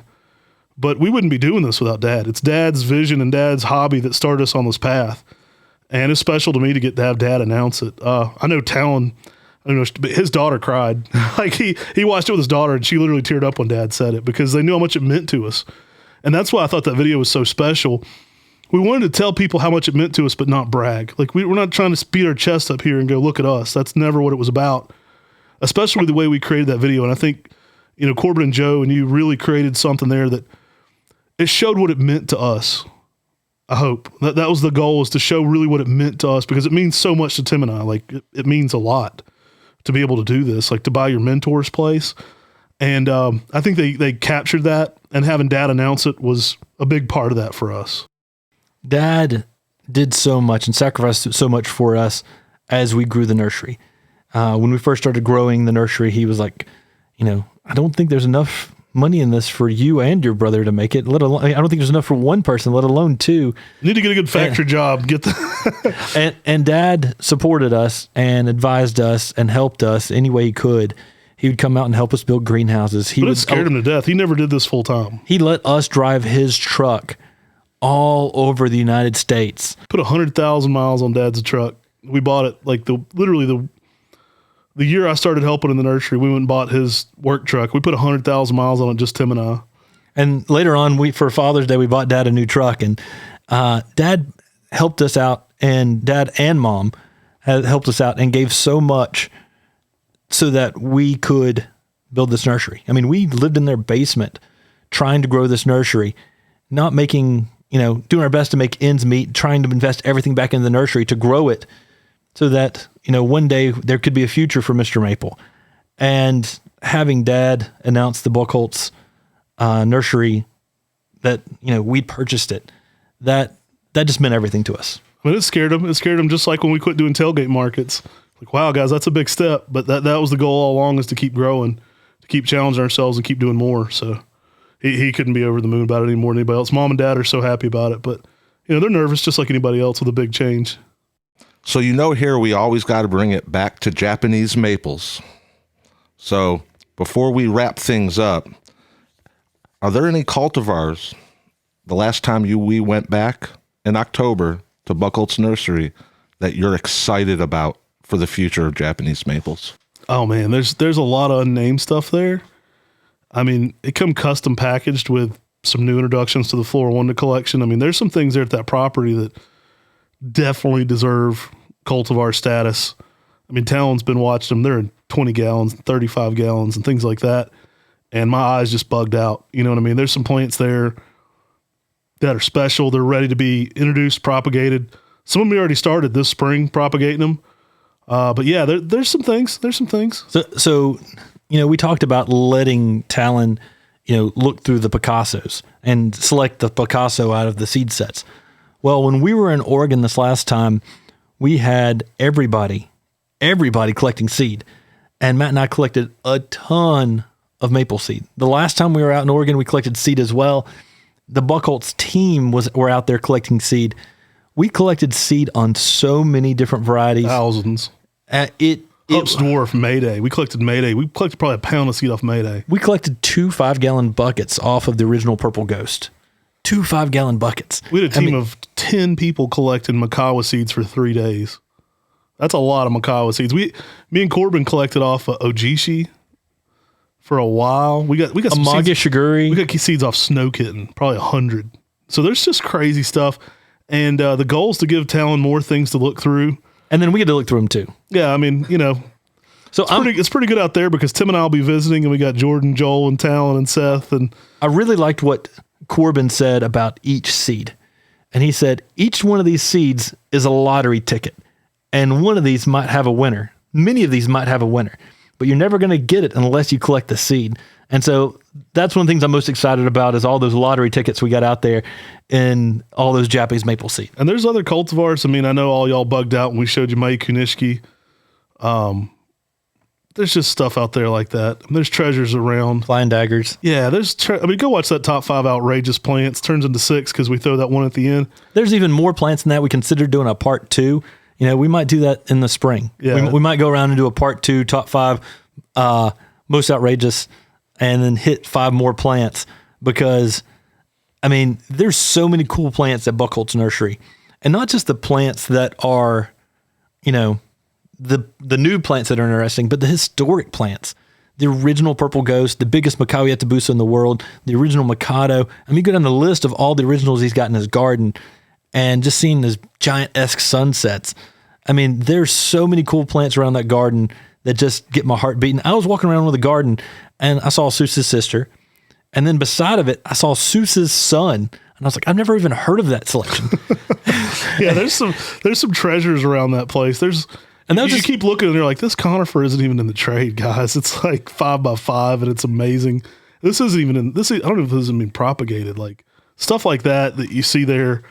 but we wouldn't be doing this without Dad. It's Dad's vision and Dad's hobby that started us on this path, and it's special to me to have Dad announce it. I know Talon, but his daughter cried. Like, he watched it with his daughter, and she literally teared up when Dad said it, because they knew how much it meant to us. And that's why I thought that video was so special. We wanted to tell people how much it meant to us, but not brag. Like, we're not trying to beat our chest up here and go, look at us. That's never what it was about, especially the way we created that video. And I think, Corbin and Joe and you really created something there that it showed what it meant to us. I hope that was the goal, is to show really what it meant to us, because it means so much to Tim and I. Like, it means a lot to be able to do this, like to buy your mentor's place. And I think they captured that, and having Dad announce it was a big part of that for us. Dad did so much and sacrificed so much for us as we grew the nursery. When we first started growing the nursery, he was like, I don't think there's enough money in this for you and your brother to make it. Let alone, I don't think there's enough for one person, let alone two. You need to get a good factory job. Get the and Dad supported us and advised us and helped us any way he could. He would come out and help us build greenhouses. But it scared him to death. He never did this full time. He let us drive his truck all over the United States. Put 100,000 miles on Dad's truck. We bought it like the year I started helping in the nursery. We went and bought his work truck. We put 100,000 miles on it, just Tim and I. And later on, for Father's Day, we bought Dad a new truck, and Dad helped us out, and Dad and Mom had helped us out and gave so much so that we could build this nursery. I mean, we lived in their basement trying to grow this nursery, not making, doing our best to make ends meet, trying to invest everything back in the nursery to grow it so that, one day there could be a future for Mr. Maple. And having Dad announce the Buchholz nursery that, we purchased it, that just meant everything to us. I mean, it scared him. It scared him just like when we quit doing tailgate markets. Like, wow, guys, that's a big step. But that was the goal all along, is to keep growing, to keep challenging ourselves and keep doing more. So he couldn't be over the moon about it any more than anybody else. Mom and Dad are so happy about it. But, they're nervous just like anybody else with a big change. So, here we always got to bring it back to Japanese maples. So before we wrap things up, are there any cultivars the last time we went back in October to Buchholz Nursery that you're excited about for the future of Japanese maples? Oh man, there's a lot of unnamed stuff there. I mean, it come custom packaged with some new introductions to the Flora Wonder collection. I mean, there's some things there at that property that definitely deserve cultivar status. I mean, Talon's been watching them. They're in 20 gallons, 35 gallons, and things like that. And my eyes just bugged out. You know what I mean? There's some plants there that are special. They're ready to be introduced, propagated. Some of them we already started this spring propagating them. But yeah, there's some things. So, we talked about letting Talon, look through the Picassos and select the Picasso out of the seed sets. Well, when we were in Oregon this last time, we had everybody collecting seed. And Matt and I collected a ton of maple seed. The last time we were out in Oregon, we collected seed as well. The Buchholz team were out there collecting seed. We collected seed on so many different varieties. Thousands. It Ups Dwarf Mayday. We collected Mayday. We collected probably a pound of seed off Mayday. We collected 2 5-gallon buckets off of the original Purple Ghost. 2 5-gallon buckets. We had a team of 10 people collecting Makawa seeds for 3 days. That's a lot of Makawa seeds. Me and Corbin collected off of Ojishi for a while. We got some Amage seeds. Shiguri. We got seeds off Snow Kitten, probably 100. So there's just crazy stuff. And the goal is to give Talon more things to look through. And then we get to look through them too. Yeah, I mean, So it's pretty good out there because Tim and I will be visiting, and we got Jordan, Joel, and Talon, and Seth. And I really liked what Corbin said about each seed. And he said, each one of these seeds is a lottery ticket. And one of these might have a winner. Many of these might have a winner. But you're never going to get it unless you collect the seed. And so that's one of the things I'm most excited about is all those lottery tickets we got out there in all those Japanese maple seed. And there's other cultivars. I mean, I know all y'all bugged out when we showed you Mai Kunishiki. There's just stuff out there like that. There's treasures around. Flying daggers. Yeah, go watch that top 5 outrageous plants. Turns into 6 because we throw that one at the end. There's even more plants than that. We considered doing a part 2. We might do that in the spring. Yeah. We might go around and do a part 2, top 5, most outrageous, and then hit 5 more plants because, there's so many cool plants at Buchholz Nursery. And not just the plants that are, the new plants that are interesting, but the historic plants. The original Purple Ghost, the biggest Macawi Atabusa in the world, the original Mikado. Go down the list of all the originals he's got in his garden and just seeing those giant-esque sunsets. There's so many cool plants around that garden that just get my heart beating. I was walking around with the garden and I saw Seuss's sister. And then beside of it, I saw Seuss's son. And I was like, I've never even heard of that selection. Yeah, there's some treasures around that place. You keep looking and you're like, this conifer isn't even in the trade, guys. It's like 5x5 and it's amazing. I don't know if this isn't being propagated. Like stuff like that you see there,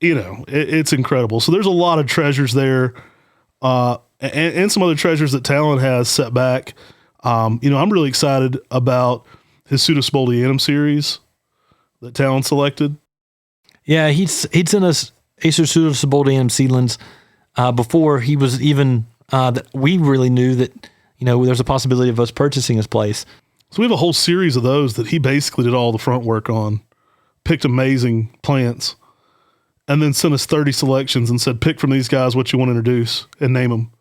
it's incredible. So there's a lot of treasures there. And some other treasures that Talon has set back. I'm really excited about his Pseudospolianum series that Talon selected. Yeah, he'd sent us Acer Pseudospolianum seedlings before he was even that we really knew that there's a possibility of us purchasing his place. So we have a whole series of those that he basically did all the front work on, picked amazing plants, and then sent us 30 selections and said, pick from these guys what you want to introduce and name them.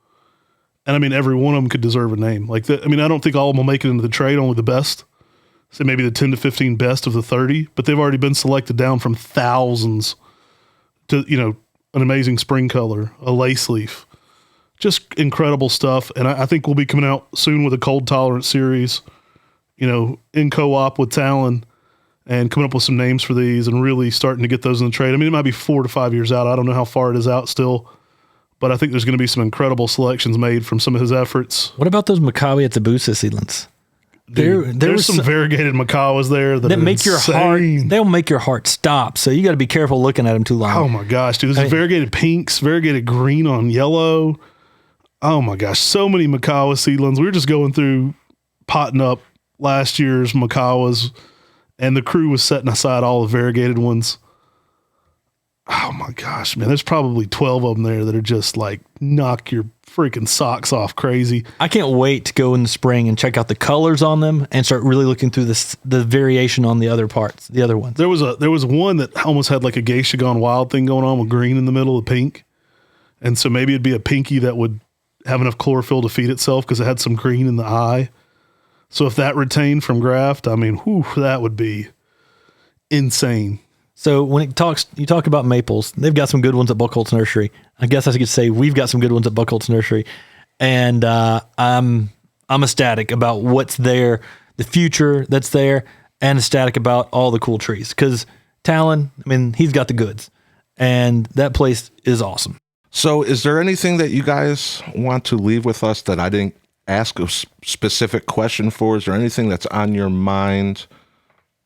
And every one of them could deserve a name. Like that. I don't think all of them will make it into the trade, only the best. So maybe the 10 to 15 best of the 30, but they've already been selected down from thousands to, an amazing spring color, a lace leaf, just incredible stuff. And I think we'll be coming out soon with a cold tolerance series, in co-op with Talon and coming up with some names for these and really starting to get those in the trade. It might be 4 to 5 years out. I don't know how far it is out still, but I think there's going to be some incredible selections made from some of his efforts. What about those Macawi Atabusa seedlings? There's some variegated Makawas there that make your heart. They'll make your heart stop. So you got to be careful looking at them too long. Oh my gosh, dude! There's variegated pinks, variegated green on yellow. Oh my gosh, so many Makawa seedlings. We were just going through potting up last year's Makawas, and the crew was setting aside all the variegated ones. Oh my gosh, man! There's probably 12 of them there that are just like knock your freaking socks off crazy. I can't wait to go in the spring and check out the colors on them and start really looking through the variation on the other parts, the other ones. There was one that almost had like a Geisha Gone Wild thing going on with green in the middle of pink. And so maybe it'd be a pinky that would have enough chlorophyll to feed itself because it had some green in the eye. So if that retained from graft, that would be insane. So when you talk about maples, they've got some good ones at Buchholz Nursery. I guess I could say we've got some good ones at Buchholz Nursery, and I'm ecstatic about what's there, the future that's there, and ecstatic about all the cool trees. Because Talon, he's got the goods, and that place is awesome. So, is there anything that you guys want to leave with us that I didn't ask a specific question for? Is there anything that's on your mind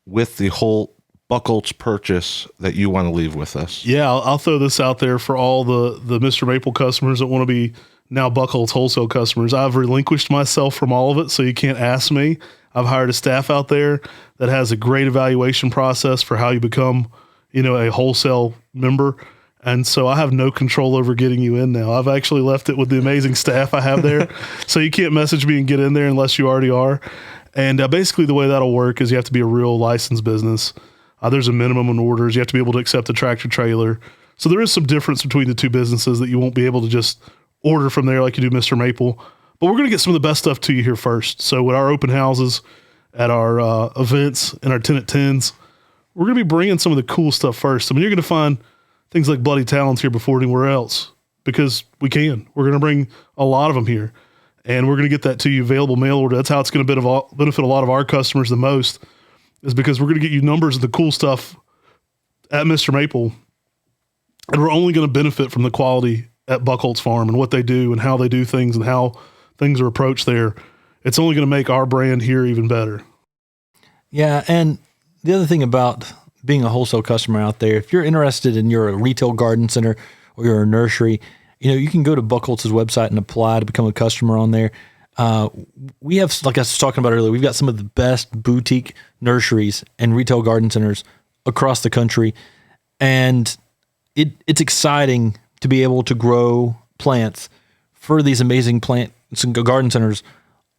with the whole Buchholz purchase that you want to leave with us? Yeah, I'll throw this out there for all the MrMaple customers that want to be now Buchholz wholesale customers. I've relinquished myself from all of it, so you can't ask me. I've hired a staff out there that has a great evaluation process for how you become, a wholesale member. And so I have no control over getting you in now. I've actually left it with the amazing staff I have there. So you can't message me and get in there unless you already are. And basically the way that'll work is you have to be a real licensed business. There's a minimum on orders. You have to be able to accept a tractor trailer. So there is some difference between the two businesses that you won't be able to just order from there like you do MrMaple. But we're going to get some of the best stuff to you here first. So with our open houses, at our events, and our tenant 10s, we're going to be bringing some of the cool stuff first. I mean, you're going to find things like bloody talons here before anywhere else because we can. We're going to bring a lot of them here, and we're going to get that to you available mail order. That's how it's going to benefit a lot of our customers the most, is because we're going to get you numbers of the cool stuff at MrMaple, and we're only going to benefit from the quality at Buchholz Farm and what they do and how they do things and how things are approached there. It's only going to make our brand here even better. Yeah, and the other thing about being a wholesale customer out there, if you're interested and you're a retail garden center or you're a nursery, you can go to Buchholz's website and apply to become a customer on there. We have, like I was talking about earlier, we've got some of the best boutique nurseries and retail garden centers across the country. And it's exciting to be able to grow plants for these amazing plants and garden centers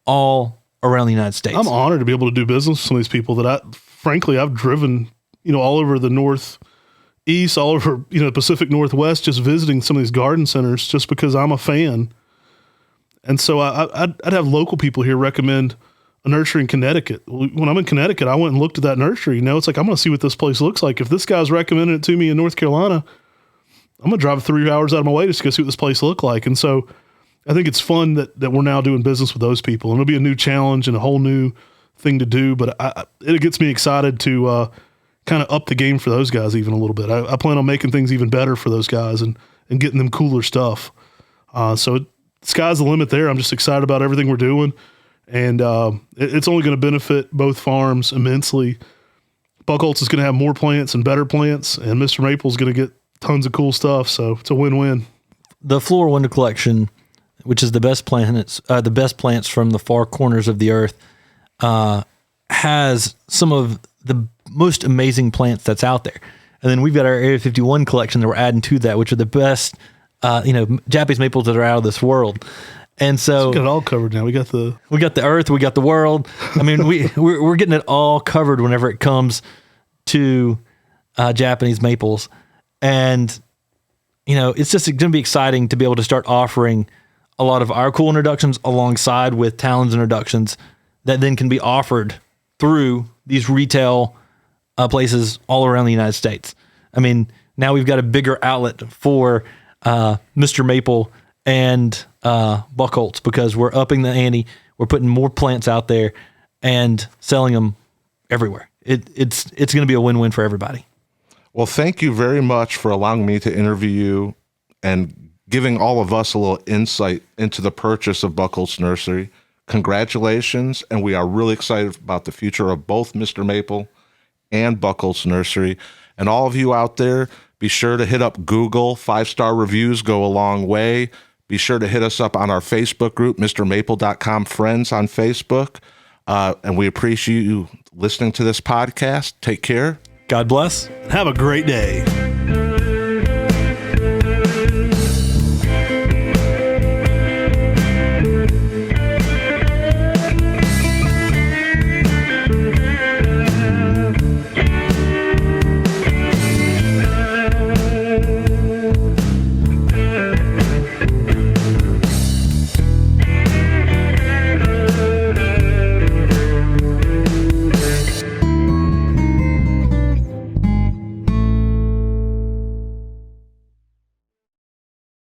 all around the United States. I'm honored to be able to do business with some of these people that I've driven, all over the Northeast, all over, the Pacific Northwest, just visiting some of these garden centers just because I'm a fan. And so I'd have local people here recommend a nursery in Connecticut. When I'm in Connecticut, I went and looked at that nursery. It's like, I'm going to see what this place looks like. If this guy's recommending it to me in North Carolina, I'm going to drive 3 hours out of my way just to go see what this place looked like. And so I think it's fun that we're now doing business with those people. And it'll be a new challenge and a whole new thing to do. But it gets me excited to kind of up the game for those guys even a little bit. I plan on making things even better for those guys and getting them cooler stuff. So sky's the limit there. I'm just excited about everything we're doing. And it's only going to benefit both farms immensely. Buchholz is going to have more plants and better plants, and MrMaple is going to get tons of cool stuff. So it's a win-win. The Floral Window Collection, which is the best plants from the far corners of the earth, has some of the most amazing plants that's out there. And then we've got our Area 51 collection that we're adding to that, which are the best, Japanese maples that are out of this world. And so we got it all covered now. We got the earth, we got the world. I mean, we're getting it all covered whenever it comes to Japanese maples. And, it's just going to be exciting to be able to start offering a lot of our cool introductions alongside with Talon's introductions that then can be offered through these retail places all around the United States. I mean, now we've got a bigger outlet for MrMaple and Buchholz because we're upping the ante. We're putting more plants out there and selling them everywhere. It's going to be a win-win for everybody. Well, thank you very much for allowing me to interview you and giving all of us a little insight into the purchase of Buchholz Nursery. Congratulations, and we are really excited about the future of both MrMaple and Buchholz Nursery. And all of you out there, be sure to hit up Google. 5-star reviews go a long way. Be sure to hit us up on our Facebook group, MrMaple.com Friends on Facebook. And we appreciate you listening to this podcast. Take care. God bless. Have a great day.